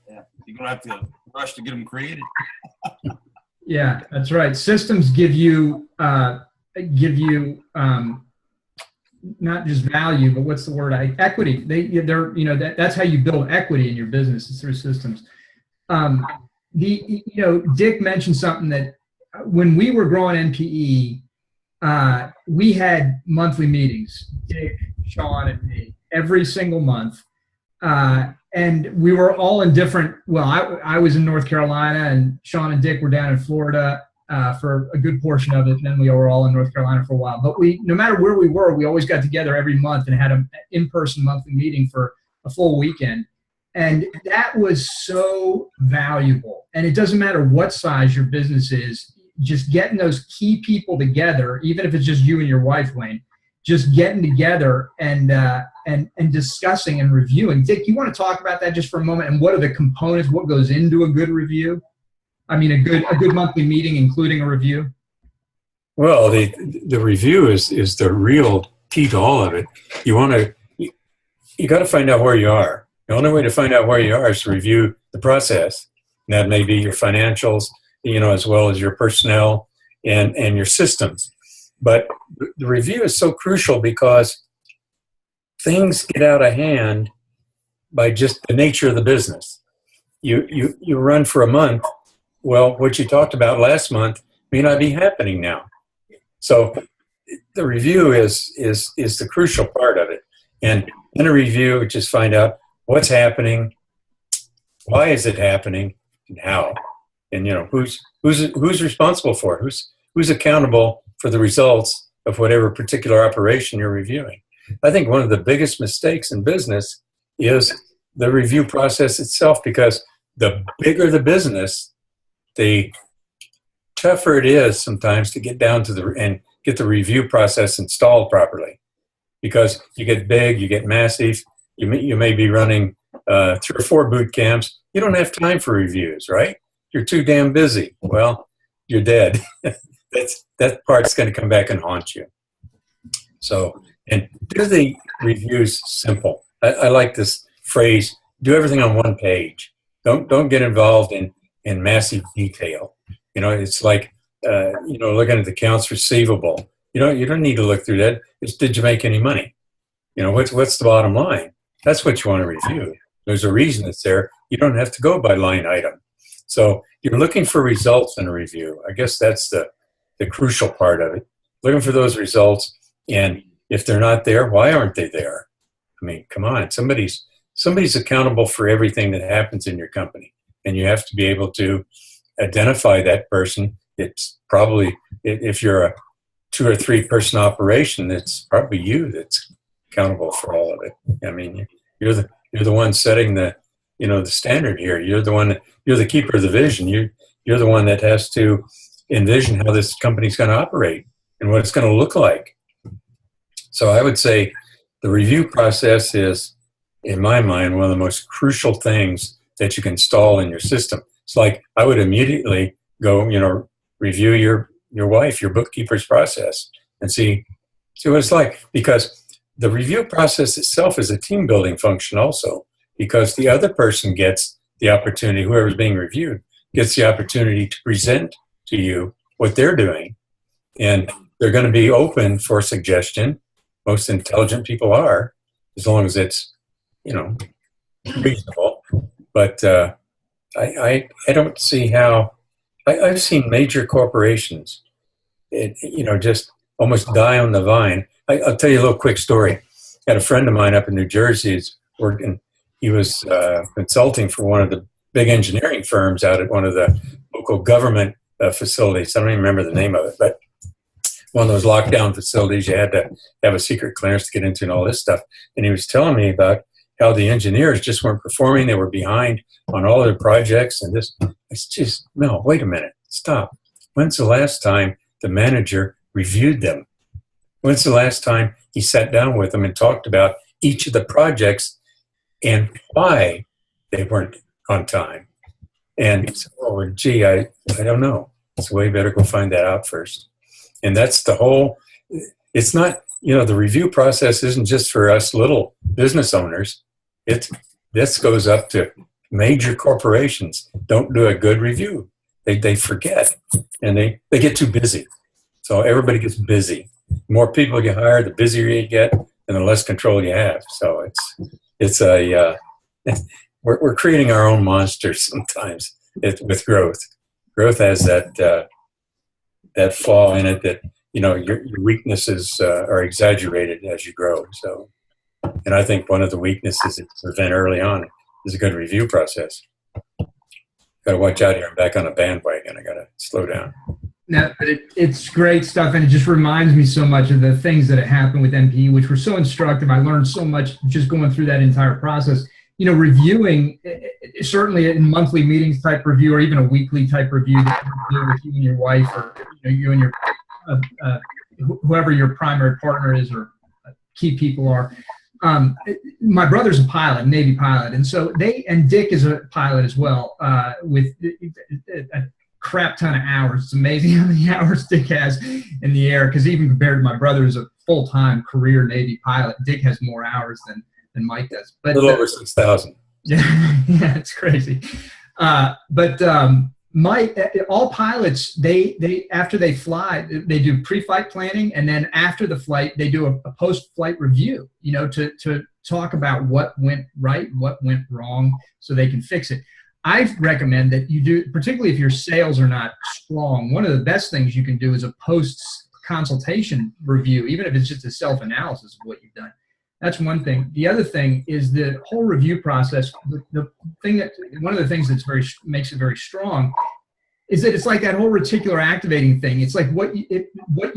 yeah, you're gonna have to rush to get them created. Yeah, that's right. Systems give you not just value, but what's the word? Equity. They're that's how you build equity in your business is through systems. Dick mentioned something that when we were growing NPE, we had monthly meetings, Dick, Sean, and me, every single month. And we were all in different, I was in North Carolina, and Sean and Dick were down in Florida for a good portion of it. And then we were all in North Carolina for a while. But no matter where we were, we always got together every month and had an in-person monthly meeting for a full weekend. And that was so valuable. And it doesn't matter what size your business is, just getting those key people together, even if it's just you and your wife, Wayne, just getting together and discussing and reviewing. Dick, you want to talk about that just for a moment? And what are the components? What goes into a good review? I mean, a good monthly meeting, including a review. Well, the review is the real key to all of it. You got to find out where you are. The only way to find out where you are is to review the process. And that may be your financials, as well as your personnel and your systems. But the review is so crucial because things get out of hand by just the nature of the business. You run for a month. Well, what you talked about last month may not be happening now. So the review is the crucial part of it. And in a review, just find out what's happening, why is it happening, and how, and who's responsible for it, who's accountable for the results of whatever particular operation you're reviewing. I think one of the biggest mistakes in business is the review process itself, because the bigger the business, the tougher it is sometimes to get down to and get the review process installed properly. Because you get big, you get massive, you may be running 3 or 4 boot camps. You don't have time for reviews, right? You're too damn busy. Well, you're dead. That part's going to come back and haunt you. So, and do the reviews simple. I like this phrase: do everything on one page. Don't get involved in massive detail. It's like looking at the accounts receivable. You don't need to look through that. It's, did you make any money? What's the bottom line? That's what you want to review. There's a reason it's there. You don't have to go by line item. So you're looking for results in a review. I guess that's the crucial part of it. Looking for those results, and if they're not there, why aren't they there? I mean, come on. Somebody's accountable for everything that happens in your company, and you have to be able to identify that person. It's probably, if you're a 2 or 3 person operation, it's probably you that's accountable for all of it. I mean, you're the one setting the standard here. You're the keeper of the vision. You're the one that has to envision how this company's going to operate and what it's going to look like. So I would say the review process is, in my mind, one of the most crucial things that you can install in your system. It's like I would immediately go, review your wife, your bookkeeper's process, and see what it's like. Because the review process itself is a team building function also, because the other person gets the opportunity, whoever's being reviewed gets the opportunity to present to you what they're doing. And they're going to be open for suggestion. Most intelligent people are, as long as it's, reasonable. But I don't see how. I've seen major corporations, just almost die on the vine. I'll tell you a little quick story. I had a friend of mine up in New Jersey who's working. He was consulting for one of the big engineering firms out at one of the local government facilities. I don't even remember the name of it, but one of those lockdown facilities you had to have a secret clearance to get into and all this stuff. And he was telling me about how the engineers just weren't performing. They were behind on all their projects. And it's just, no, wait a minute, stop. When's the last time the manager reviewed them? When's the last time he sat down with them and talked about each of the projects and why they weren't on time? And he said, oh, gee, I don't know. So we better go find that out first. And that's the whole, it's not, the review process isn't just for us little business owners. This goes up to major corporations. Don't do a good review. they forget, and they get too busy. So everybody gets busy. The more people you hire, the busier you get, and the less control you have. So it's a we're creating our own monsters sometimes with growth. Growth has that flaw in it that your weaknesses are exaggerated as you grow. So, and I think one of the weaknesses to prevent early on is a good review process. Got to watch out here. I'm back on a bandwagon. I got to slow down. No, but it's great stuff, and it just reminds me so much of the things that happened with NPE, which were so instructive. I learned so much just going through that entire process. Reviewing, certainly in monthly meetings type review, or even a weekly type review that you do with you and your wife, or you and your whoever your primary partner is or key people are. My brother's a pilot, Navy pilot, and so and Dick is a pilot as well, with a crap ton of hours. It's amazing how many hours Dick has in the air, because even compared to my brother, who's a full-time career Navy pilot, Dick has more hours than Mike does. But a little over 6,000. Yeah, it's crazy. All pilots, they after they fly, they do pre-flight planning, and then after the flight, they do a post-flight review. To talk about what went right, what went wrong, so they can fix it. I recommend that you do, particularly if your sales are not strong. One of the best things you can do is a post-consultation review, even if it's just a self-analysis of what you've done. That's one thing. The other thing is the whole review process. One of the things that makes it very strong is that it's like that whole reticular activating thing. It's like what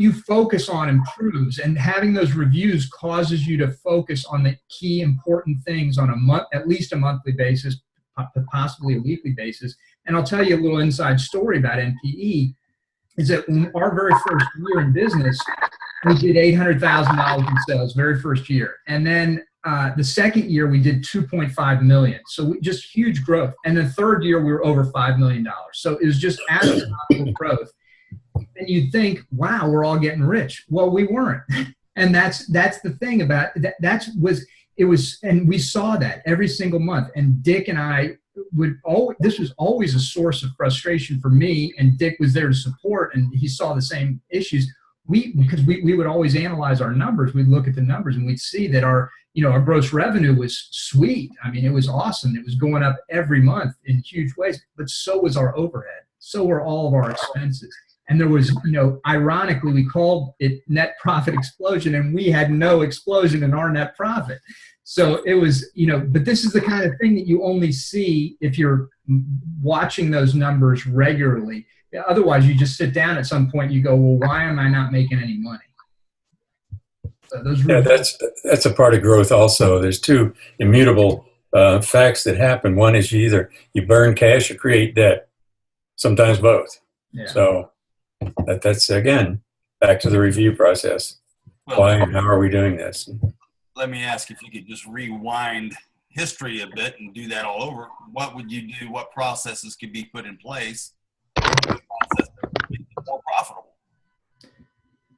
you focus on improves, and having those reviews causes you to focus on the key important things on at least a monthly basis, possibly a weekly basis. And I'll tell you a little inside story about NPE. Is that in our very first year in business, we did $800,000 in sales, very first year. And then the second year, we did $2.5 million. So just huge growth. And the third year, we were over $5 million. So it was just astronomical growth. And you'd think, wow, we're all getting rich. Well, we weren't. And that's the thing about that. And we saw that every single month. And Dick and I this was always a source of frustration for me, and Dick was there to support, and he saw the same issues. Because we would always analyze our numbers. We'd look at the numbers, and we'd see that our gross revenue was sweet. I mean, it was awesome. It was going up every month in huge ways, but so was our overhead. So were all of our expenses. And there was, ironically, we called it net profit explosion, and we had no explosion in our net profit. So it was, but this is the kind of thing that you only see if you're watching those numbers regularly. Otherwise, you just sit down at some point, you go, well, why am I not making any money? So that's a part of growth also. There's two immutable facts that happen. One is you burn cash or create debt, sometimes both. Yeah. So that's, again, back to the review process. Well, why and how are we doing this? Let me ask if you could just rewind history a bit and do that all over. What would you do? What processes could be put in place to make it more profitable?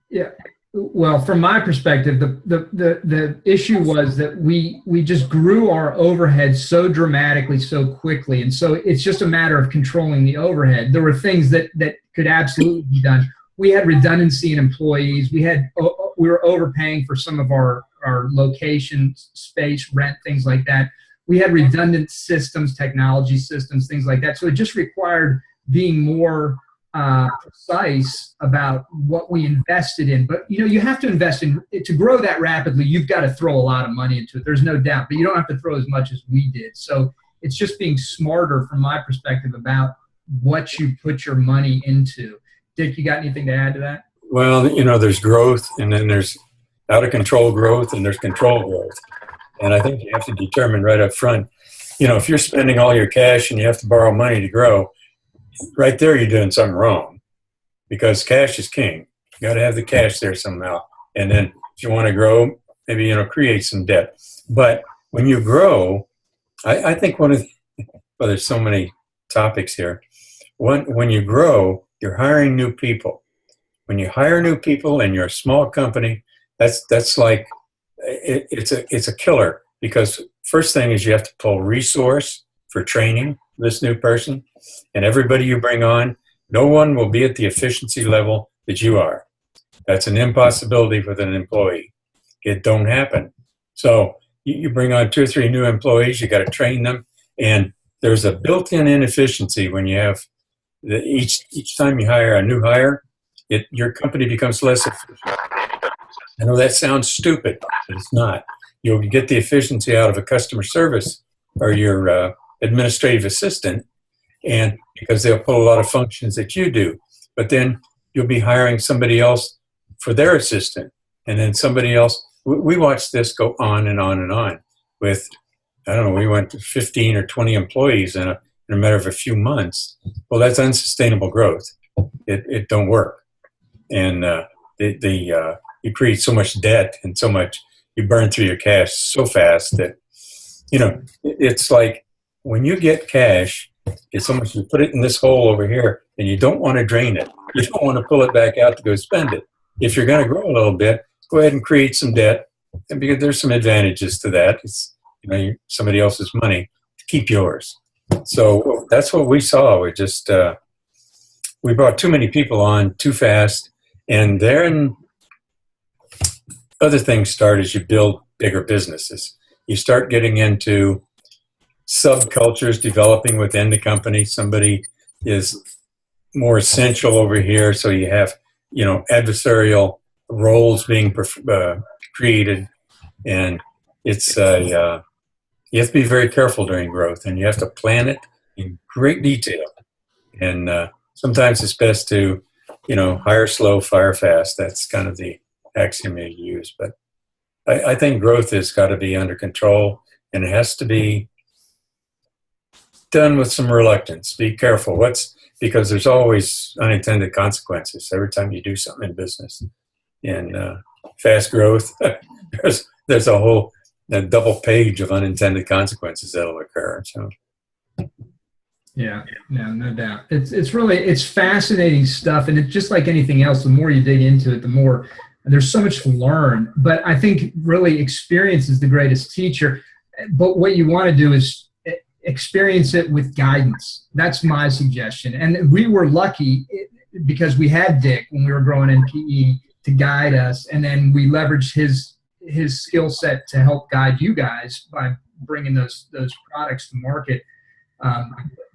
Yeah. Well, from my perspective, the issue was that we just grew our overhead so dramatically, so quickly. And so it's just a matter of controlling the overhead. There were things that could absolutely be done. We had redundancy in employees. We were overpaying for some of our location, space, rent, things like that. We had redundant systems, technology systems, things like that. So it just required being more precise about what we invested in. But you have to invest to grow that rapidly. You've got to throw a lot of money into it. There's no doubt, but you don't have to throw as much as we did. So it's just being smarter from my perspective about what you put your money into. Dick, you got anything to add to that? Well, there's growth, and then there's out of control growth, and there's control growth. And I think you have to determine right up front, if you're spending all your cash and you have to borrow money to grow, right there you're doing something wrong, because cash is king. You got to have the cash there somehow. And then if you want to grow, maybe, create some debt. But when you grow, I think there's so many topics here. When you grow, you're hiring new people. When you hire new people and you're a small company, that's like, it's a killer, because first thing is you have to pull resource for training. this new person, and everybody you bring on, no one will be at the efficiency level that you are. That's an impossibility with an employee. It don't happen. So you bring on 2 or 3 new employees, you got to train them, and there's a built-in inefficiency when you have each time you hire a new hire, your company becomes less efficient. I know that sounds stupid, but it's not. You'll get the efficiency out of a customer service or your administrative assistant, and because they'll pull a lot of functions that you do. But then you'll be hiring somebody else for their assistant, and then somebody else. We watched this go on and on and on with, I don't know, we went to 15 or 20 employees in a matter of a few months. Well, that's unsustainable growth. It don't work. And you create so much debt and so much, you burn through your cash so fast that, it's like when you get cash, it's almost you put it in this hole over here and you don't want to drain it. You don't want to pull it back out to go spend it. If you're going to grow a little bit, go ahead and create some debt. And because there's some advantages to that. It's, somebody else's money to keep yours. So that's what we saw. We just, we brought too many people on too fast. And then other things start as you build bigger businesses. You start getting into subcultures developing within the company. Somebody is more essential over here, so you have, adversarial roles being created, and it's you have to be very careful during growth, and you have to plan it in great detail. And sometimes it's best to, hire slow, fire fast. That's kind of the axiom you use. But I think growth has got to be under control, and it has to be done with some reluctance. Be careful. Because there's always unintended consequences every time you do something in business. In fast growth, there's a double page of unintended consequences that'll occur. So. Yeah, no doubt. It's fascinating stuff, and it's just like anything else. The more you dig into it, the more there's so much to learn. But I think really experience is the greatest teacher. But what you want to do is experience it with guidance. That's my suggestion. And we were lucky because we had Dick when we were growing in PE to guide us, and then we leveraged his skill set to help guide you guys by bringing those products to market.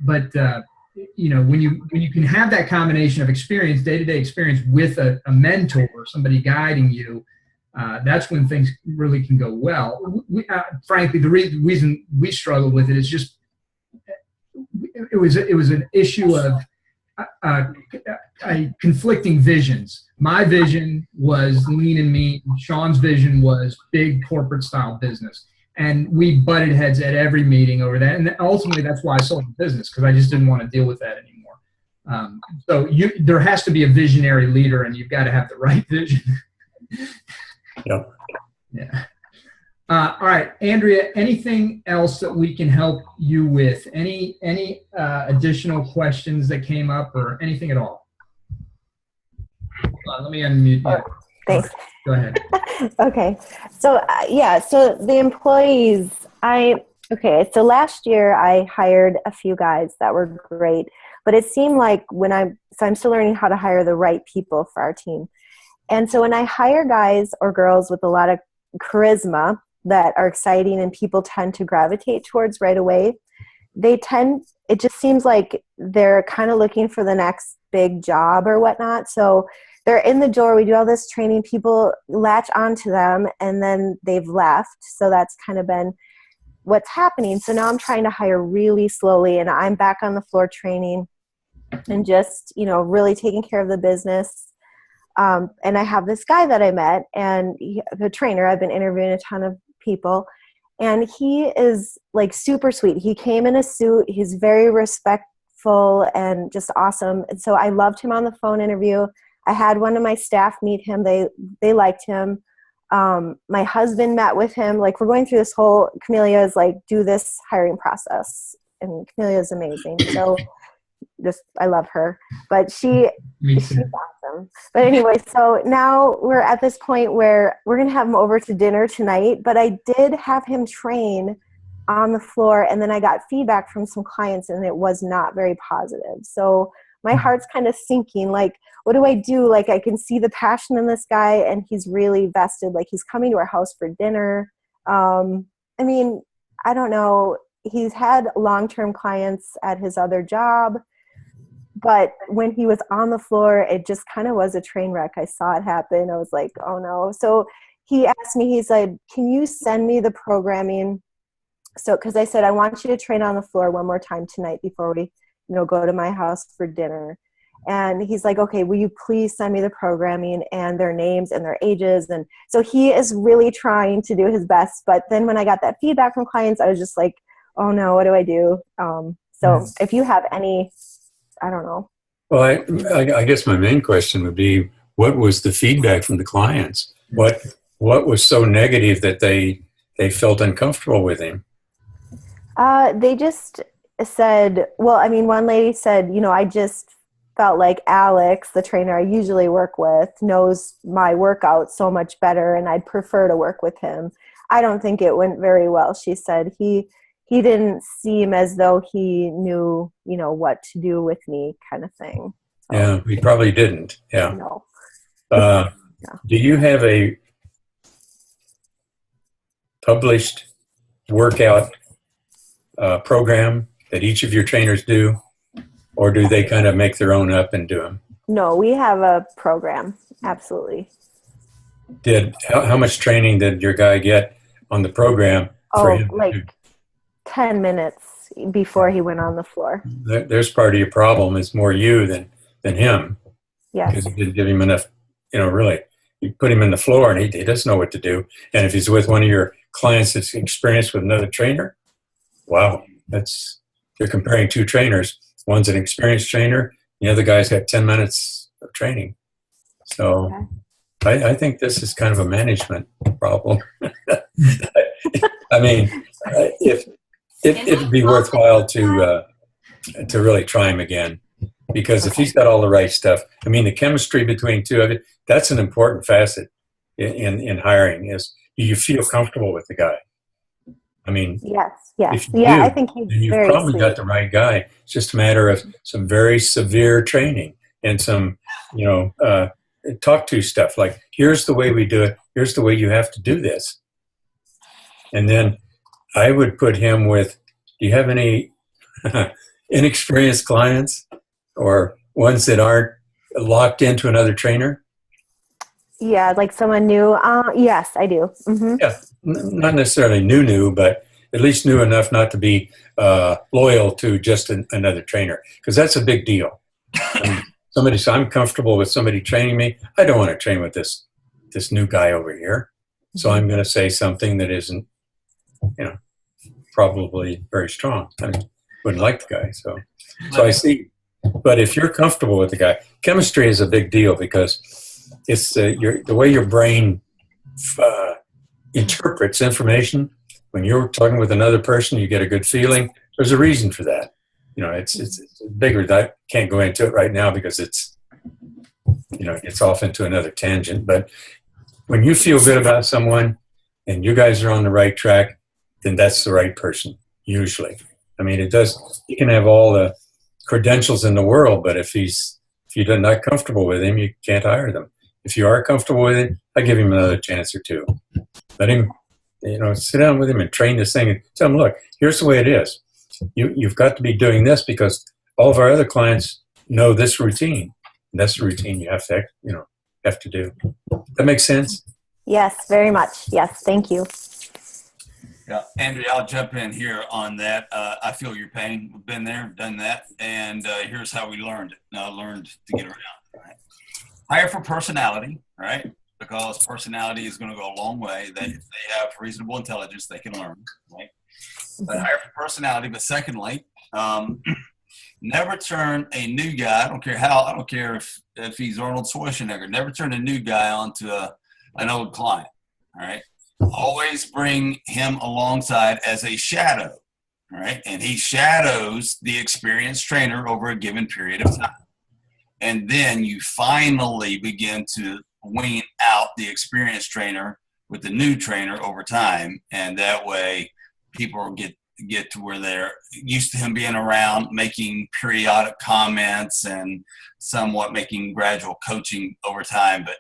When you can have that combination of experience, day-to-day experience, with a mentor or somebody guiding you, that's when things really can go well. Frankly, the reason we struggle with it is just it was an issue of conflicting visions. My vision was lean and mean. Sean's vision was big corporate style business. And we butted heads at every meeting over that. And ultimately, that's why I sold the business, because I just didn't want to deal with that anymore. So there has to be a visionary leader, and you've got to have the right vision. Yep. Yeah. All right, Andrea, anything else that we can help you with? Any additional questions that came up or anything at all? Hold on, let me unmute you. Thanks. Go ahead. Okay. So, so the employees, so last year I hired a few guys that were great, but it seemed like I'm still learning how to hire the right people for our team. And so when I hire guys or girls with a lot of charisma that are exciting and people tend to gravitate towards right away, it just seems like they're kind of looking for the next big job or whatnot. So they're in the door, we do all this training, people latch onto them, and then they've left. So that's kind of been what's happening. So now I'm trying to hire really slowly, and I'm back on the floor training and just, really taking care of the business. And I have this guy that I met, and the trainer, I've been interviewing a ton of people, and he is like super sweet. He came in a suit. He's very respectful and just awesome. And so I loved him on the phone interview. I had one of my staff meet him. They liked him. My husband met with him. Like, we're going through this whole, Camellia is like, do this hiring process. And Camellia is amazing. So I love her, but she's awesome. But anyway, so now we're at this point where we're going to have him over to dinner tonight, but I did have him train on the floor, and then I got feedback from some clients and it was not very positive. So my heart's kind of sinking. Like, what do I do? Like, I can see the passion in this guy and he's really vested. Like, he's coming to our house for dinner. I mean, I don't know. He's had long-term clients at his other job, but when he was on the floor, it just kind of was a train wreck. I saw it happen. I was like, oh no. So he asked me, he's like, can you send me the programming? So, cause I said, I want you to train on the floor one more time tonight before we, go to my house for dinner. And he's like, okay, will you please send me the programming and their names and their ages? And so he is really trying to do his best. But then when I got that feedback from clients, I was just like, oh no, what do I do? So if you have any, I don't know. Well, I guess my main question would be, what was the feedback from the clients? What was so negative that they felt uncomfortable with him? They just said, well, I mean, one lady said, I just felt like Alex, the trainer I usually work with, knows my workout so much better and I'd prefer to work with him. I don't think it went very well. She said he didn't seem as though he knew, what to do with me, kind of thing. So, yeah, he probably didn't. Yeah. No. Yeah. Do you have a published workout program that each of your trainers do, or do they kind of make their own up and do them? No, we have a program. Absolutely. How much training did your guy get on the program for him? Like 10 minutes before he went on the floor. There's part of your problem. It's more you than him. Yes. Because you didn't give him enough, really. You put him in the floor and he doesn't know what to do. And if he's with one of your clients that's experienced with another trainer, wow, you're comparing two trainers. One's an experienced trainer, the other guy's got 10 minutes of training. So okay. I think this is kind of a management problem. I mean, it'd be worthwhile to really try him again, because if he's got all the right stuff, I mean, the chemistry between two of you, that's an important facet in hiring. Is you feel comfortable with the guy? I mean, yes. I think he's you've very probably sweet. got the right guy. It's just a matter of some very severe training and some, talk to stuff like, here's the way we do it. Here's the way you have to do this. And then I would put him with, do you have any inexperienced clients or ones that aren't locked into another trainer? Yeah, like someone new. Yes, I do. Mm-hmm. Yeah, not necessarily new, but at least new enough not to be loyal to just another trainer, because that's a big deal. I mean, somebody says, I'm comfortable with somebody training me. I don't want to train with this new guy over here. So I'm going to say something that isn't, probably very strong. I wouldn't like the guy. So I see. But if you're comfortable with the guy, chemistry is a big deal, because it's the way your brain interprets information. When you're talking with another person, you get a good feeling. There's a reason for that. It's bigger. I can't go into it right now because it's off into another tangent. But when you feel good about someone and you guys are on the right track, then that's the right person, usually. I mean, you can have all the credentials in the world, but if you're not comfortable with him, you can't hire them. If you are comfortable with him, I give him another chance or two. Let him, sit down with him and train this thing and tell him, look, here's the way it is. You've got to be doing this because all of our other clients know this routine. And that's the routine you have to do. That makes sense? Yes, very much. Yes, thank you. Yeah, Andrea, I'll jump in here on that. I feel your pain. We've been there, done that, and here's how we learned it. Learned to get around. Right? Hire for personality, right? Because personality is going to go a long way. If they have reasonable intelligence, they can learn, right? But hire for personality. But secondly, never turn a new guy. I don't care if he's Arnold Schwarzenegger. Never turn a new guy onto an old client. All right. Always bring him alongside as a shadow. All right. And he shadows the experienced trainer over a given period of time. And then you finally begin to wean out the experienced trainer with the new trainer over time. And that way people get to where they're used to him being around, making periodic comments and somewhat making gradual coaching over time, but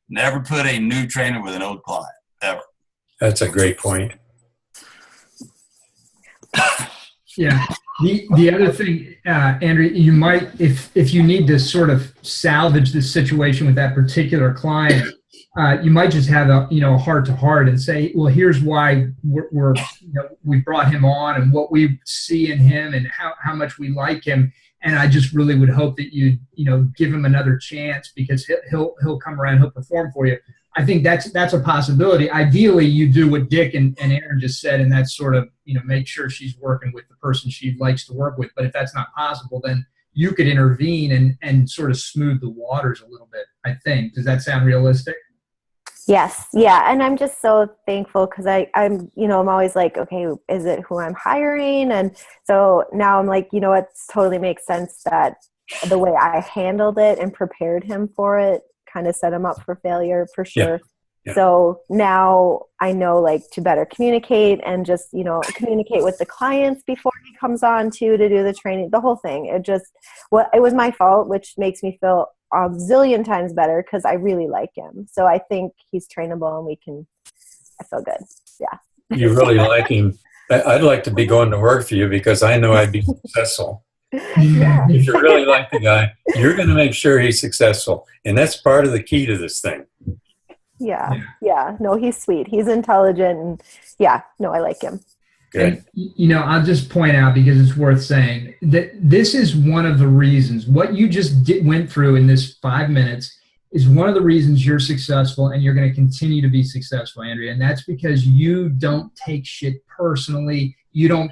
never put a new trainer with an old client, ever. That's a great point. Yeah. The other thing, Andrea, you might, if you need to sort of salvage the situation with that particular client, you might just have a heart to heart and say, well, here's why we brought him on and what we see in him and how much we like him. And I just really would hope that you give him another chance, because he'll come around, he'll perform for you. I think that's a possibility. Ideally, you do what Dick and Aaron just said, and that's sort of, make sure she's working with the person she likes to work with. But if that's not possible, then you could intervene and sort of smooth the waters a little bit, I think. Does that sound realistic? Yes. Yeah. And I'm just so thankful, because I'm always like, okay, is it who I'm hiring? And so now I'm like, it totally makes sense that the way I handled it and prepared him for it kind of set him up for failure for sure. Yeah. So now I know to better communicate and just, communicate with the clients before he comes on to do the training, the whole thing. It was my fault, which makes me feel a zillion times better, because I really like him. So I think he's trainable and I feel good. Yeah. You really like him. I'd like to be going to work for you, because I know I'd be successful. Yeah. If you really like the guy, you're going to make sure he's successful. And that's part of the key to this thing. Yeah. No, he's sweet. He's intelligent. And I like him. Good. And, I'll just point out, because it's worth saying, that this is one of the reasons what you just went through in this 5 minutes is one of the reasons you're successful, and you're going to continue to be successful, Andrea. And that's because you don't take shit personally. You don't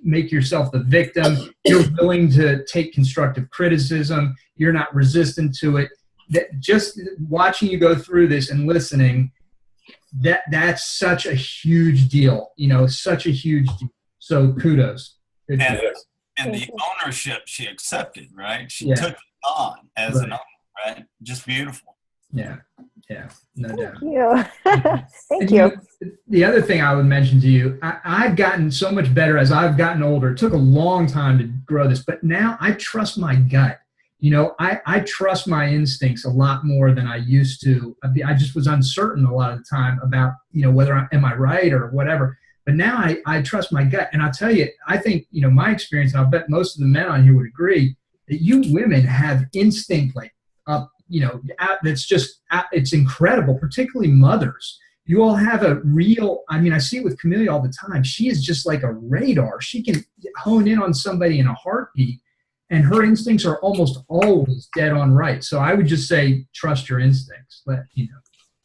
make yourself the victim. You're willing to take constructive criticism. You're not resistant to it. That just watching you go through this and listening, that's such a huge deal. Such a huge deal. So kudos. And the ownership she accepted, right? She took it on as an owner, right? Just beautiful. Yeah, no doubt. Thank you. Thank you. The other thing I would mention to you, I've gotten so much better as I've gotten older. It took a long time to grow this, but now I trust my gut. I trust my instincts a lot more than I used to. I just was uncertain a lot of the time about, whether am I right or whatever. But now I trust my gut. And I'll tell you, I think, my experience, and I'll bet most of the men on here would agree, that you women have instinct it's incredible, particularly mothers. You all have a real, I see it with Camellia all the time. She is just like a radar. She can hone in on somebody in a heartbeat, and her instincts are almost always dead on right. So I would just say, trust your instincts.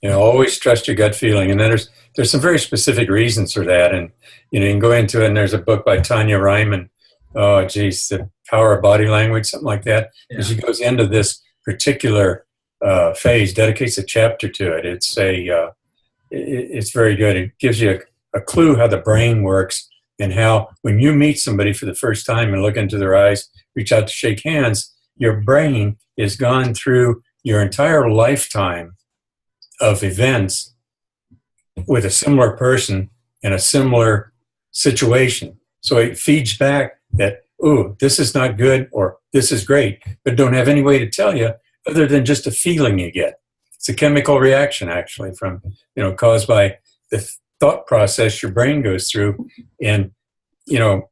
Always trust your gut feeling. And then there's some very specific reasons for that. And, you can go into it, and there's a book by Tanya Ryman. Oh, geez, The Power of Body Language, something like that. Yeah. And she goes into this particular phase, dedicates a chapter to it. It's very good. It gives you a clue how the brain works, and how when you meet somebody for the first time and look into their eyes, reach out to shake hands, your brain has gone through your entire lifetime of events with a similar person in a similar situation. So it feeds back that, ooh, this is not good, or this is great, but don't have any way to tell you other than just a feeling you get. It's a chemical reaction, actually, from, caused by the thought process your brain goes through, and,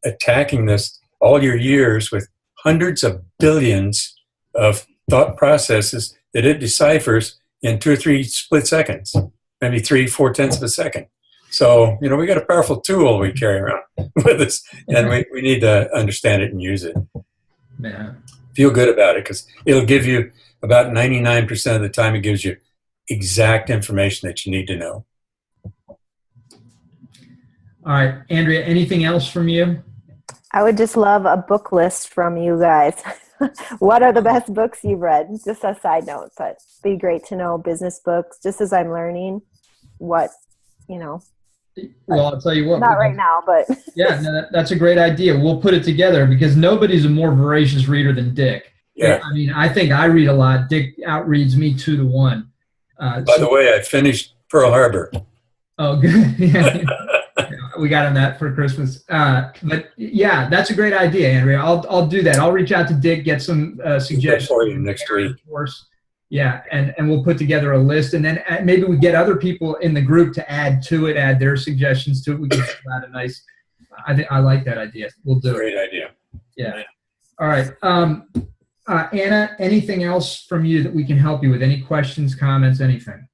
attacking this all your years with hundreds of billions of thought processes that it deciphers in 2 or 3 split seconds, maybe 3/4 of a second. So, we got a powerful tool we carry around with us, and we need to understand it and use it. Yeah. Feel good about it, because it'll give you, about 99% of the time, it gives you exact information that you need to know. All right, Andrea, anything else from you? I would just love a book list from you guys. What are the best books you've read? Just a side note, but it'd be great to know business books, just as I'm learning what. Well, I'll tell you what. Not right now, but. Yeah, no, that's a great idea. We'll put it together, because nobody's a more voracious reader than Dick. Yeah. I think I read a lot. Dick outreads me 2 to 1. By the way, I finished Pearl Harbor. Oh, good. Yeah. we got on that for Christmas. But yeah, that's a great idea, Andrea. I'll do that. I'll reach out to Dick, get some suggestions for you next week. Of course. Yeah, and we'll put together a list, and then maybe we get other people in the group to add to it, add their suggestions to it. We can fill out a nice. I like that idea. We'll do it. Great idea. Yeah. All right. Anna, anything else from you that we can help you with? Any questions, comments, anything?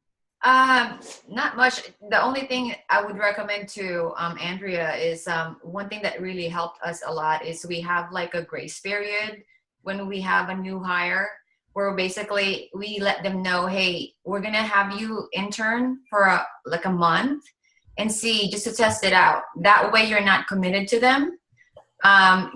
Not much. The only thing I would recommend to Andrea is one thing that really helped us a lot is we have like a grace period when we have a new hire, where basically we let them know, hey, we're gonna have you intern for like a month and see, just to test it out. That way you're not committed to them.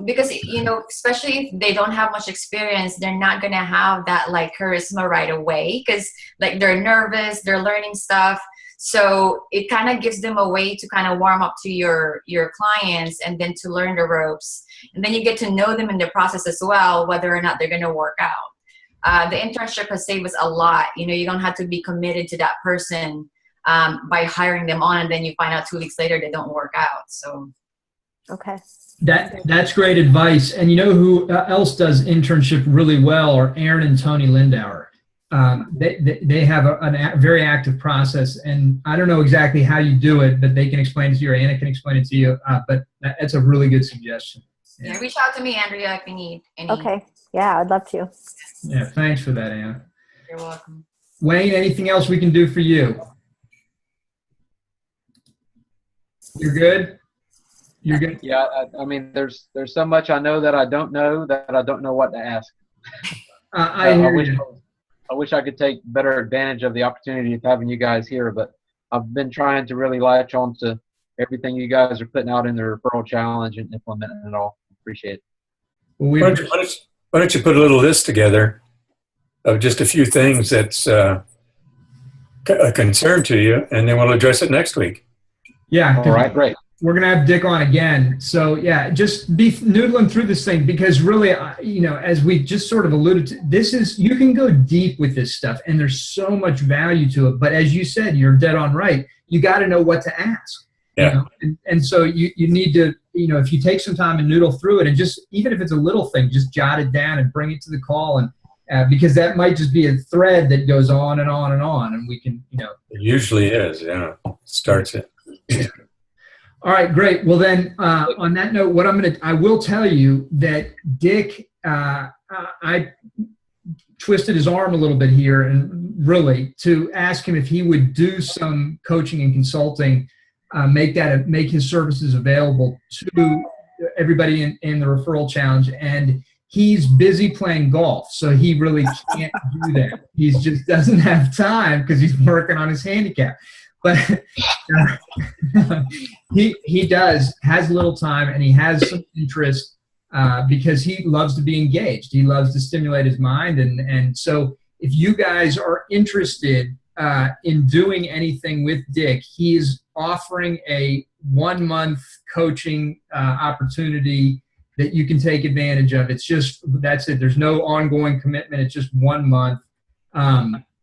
Because, you know, especially if they don't have much experience, they're not going to have that like charisma right away, because like they're nervous, they're learning stuff. So it kind of gives them a way to kind of warm up to your clients and then to learn the ropes. And then you get to know them in the process as well, whether or not they're going to work out. The internship has saved us a lot. You know, you don't have to be committed to that person by hiring them on, and then you find out 2 weeks later they don't work out. So. Okay. That's great advice. And you know who else does internship really well are Aaron and Tony Lindauer. They have a very active process, and I don't know exactly how you do it, but they can explain it to you, or Anna can explain it to you. But that's a really good suggestion. Yeah, reach out to me, Andrea, if you need any. Okay. Yeah, I'd love to. Yeah, thanks for that, Anna. You're welcome. Wayne, anything else we can do for you? You're good? You're good? Yeah, I mean, there's so much I know that I don't know what to ask. I hear you. I wish I could take better advantage of the opportunity of having you guys here, but I've been trying to really latch on to everything you guys are putting out in the referral challenge and implementing it all. Appreciate it. Well, why don't you put a little list together of just a few things that's a concern to you, and then we'll address it next week. Yeah. All right, great. We're going to have Dick on again. So yeah, just be noodling through this thing, because really, you know, as we just sort of alluded to, you can go deep with this stuff and there's so much value to it. But as you said, you're dead on right. You got to know what to ask. Yeah. You know? And so you need to, you know, if you take some time and noodle through it, and just, even if it's a little thing, just jot it down and bring it to the call. And because that might just be a thread that goes on and on and on. And we can, you know. It usually is. Yeah. Starts it. All right, great. Well, then, on that note, I will tell you that Dick, I twisted his arm a little bit here, and really to ask him if he would do some coaching and consulting, make his services available to everybody in the referral challenge. And he's busy playing golf, so he really can't do that. He just doesn't have time because he's working on his handicap. But he has little time, and he has some interest because he loves to be engaged. He loves to stimulate his mind. And so if you guys are interested in doing anything with Dick, he is offering a 1-month coaching opportunity that you can take advantage of. That's it. There's no ongoing commitment. It's just 1 month.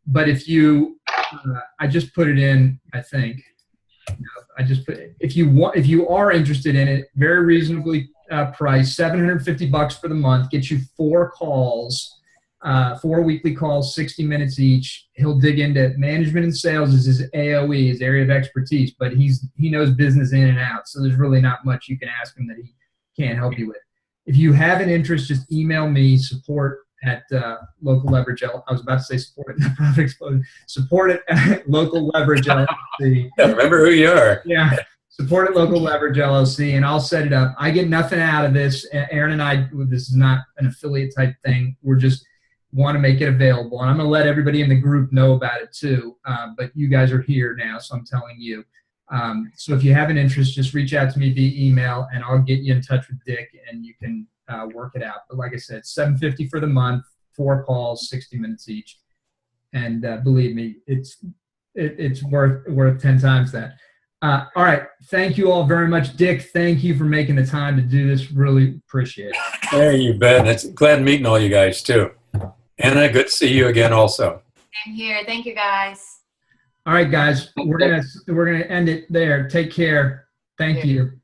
But if you, I just put it in, I think. If you are interested in it, very reasonably priced, $750 for the month, gets you 4 calls, 4 weekly calls, 60 minutes each. He'll dig into management and sales is his AOE, his area of expertise, but he knows business in and out. So there's really not much you can ask him that he can't help you with. If you have an interest, just email me, support at Local Leverage I was about to say support at Profit Explosion. Support it at Local Leverage LLC. Yeah, remember who you are. Yeah, support at Local Leverage LLC, and I'll set it up. I get nothing out of this. Aaron and I, this is not an affiliate type thing. We're just want to make it available, and I'm going to let everybody in the group know about it too. But you guys are here now, so I'm telling you. So if you have an interest, just reach out to me via email, and I'll get you in touch with Dick, and you can work it out. But like I said, $750 for the month, 4 calls, 60 minutes each, and believe me, it's worth 10 times that. All right, thank you all very much, Dick. Thank you for making the time to do this. Really appreciate it. Hey, you bet. It's glad meeting all you guys too. Anna, good to see you again. Also. Same here. Thank you, guys. All right, guys, we're gonna end it there. Take care. Thank you.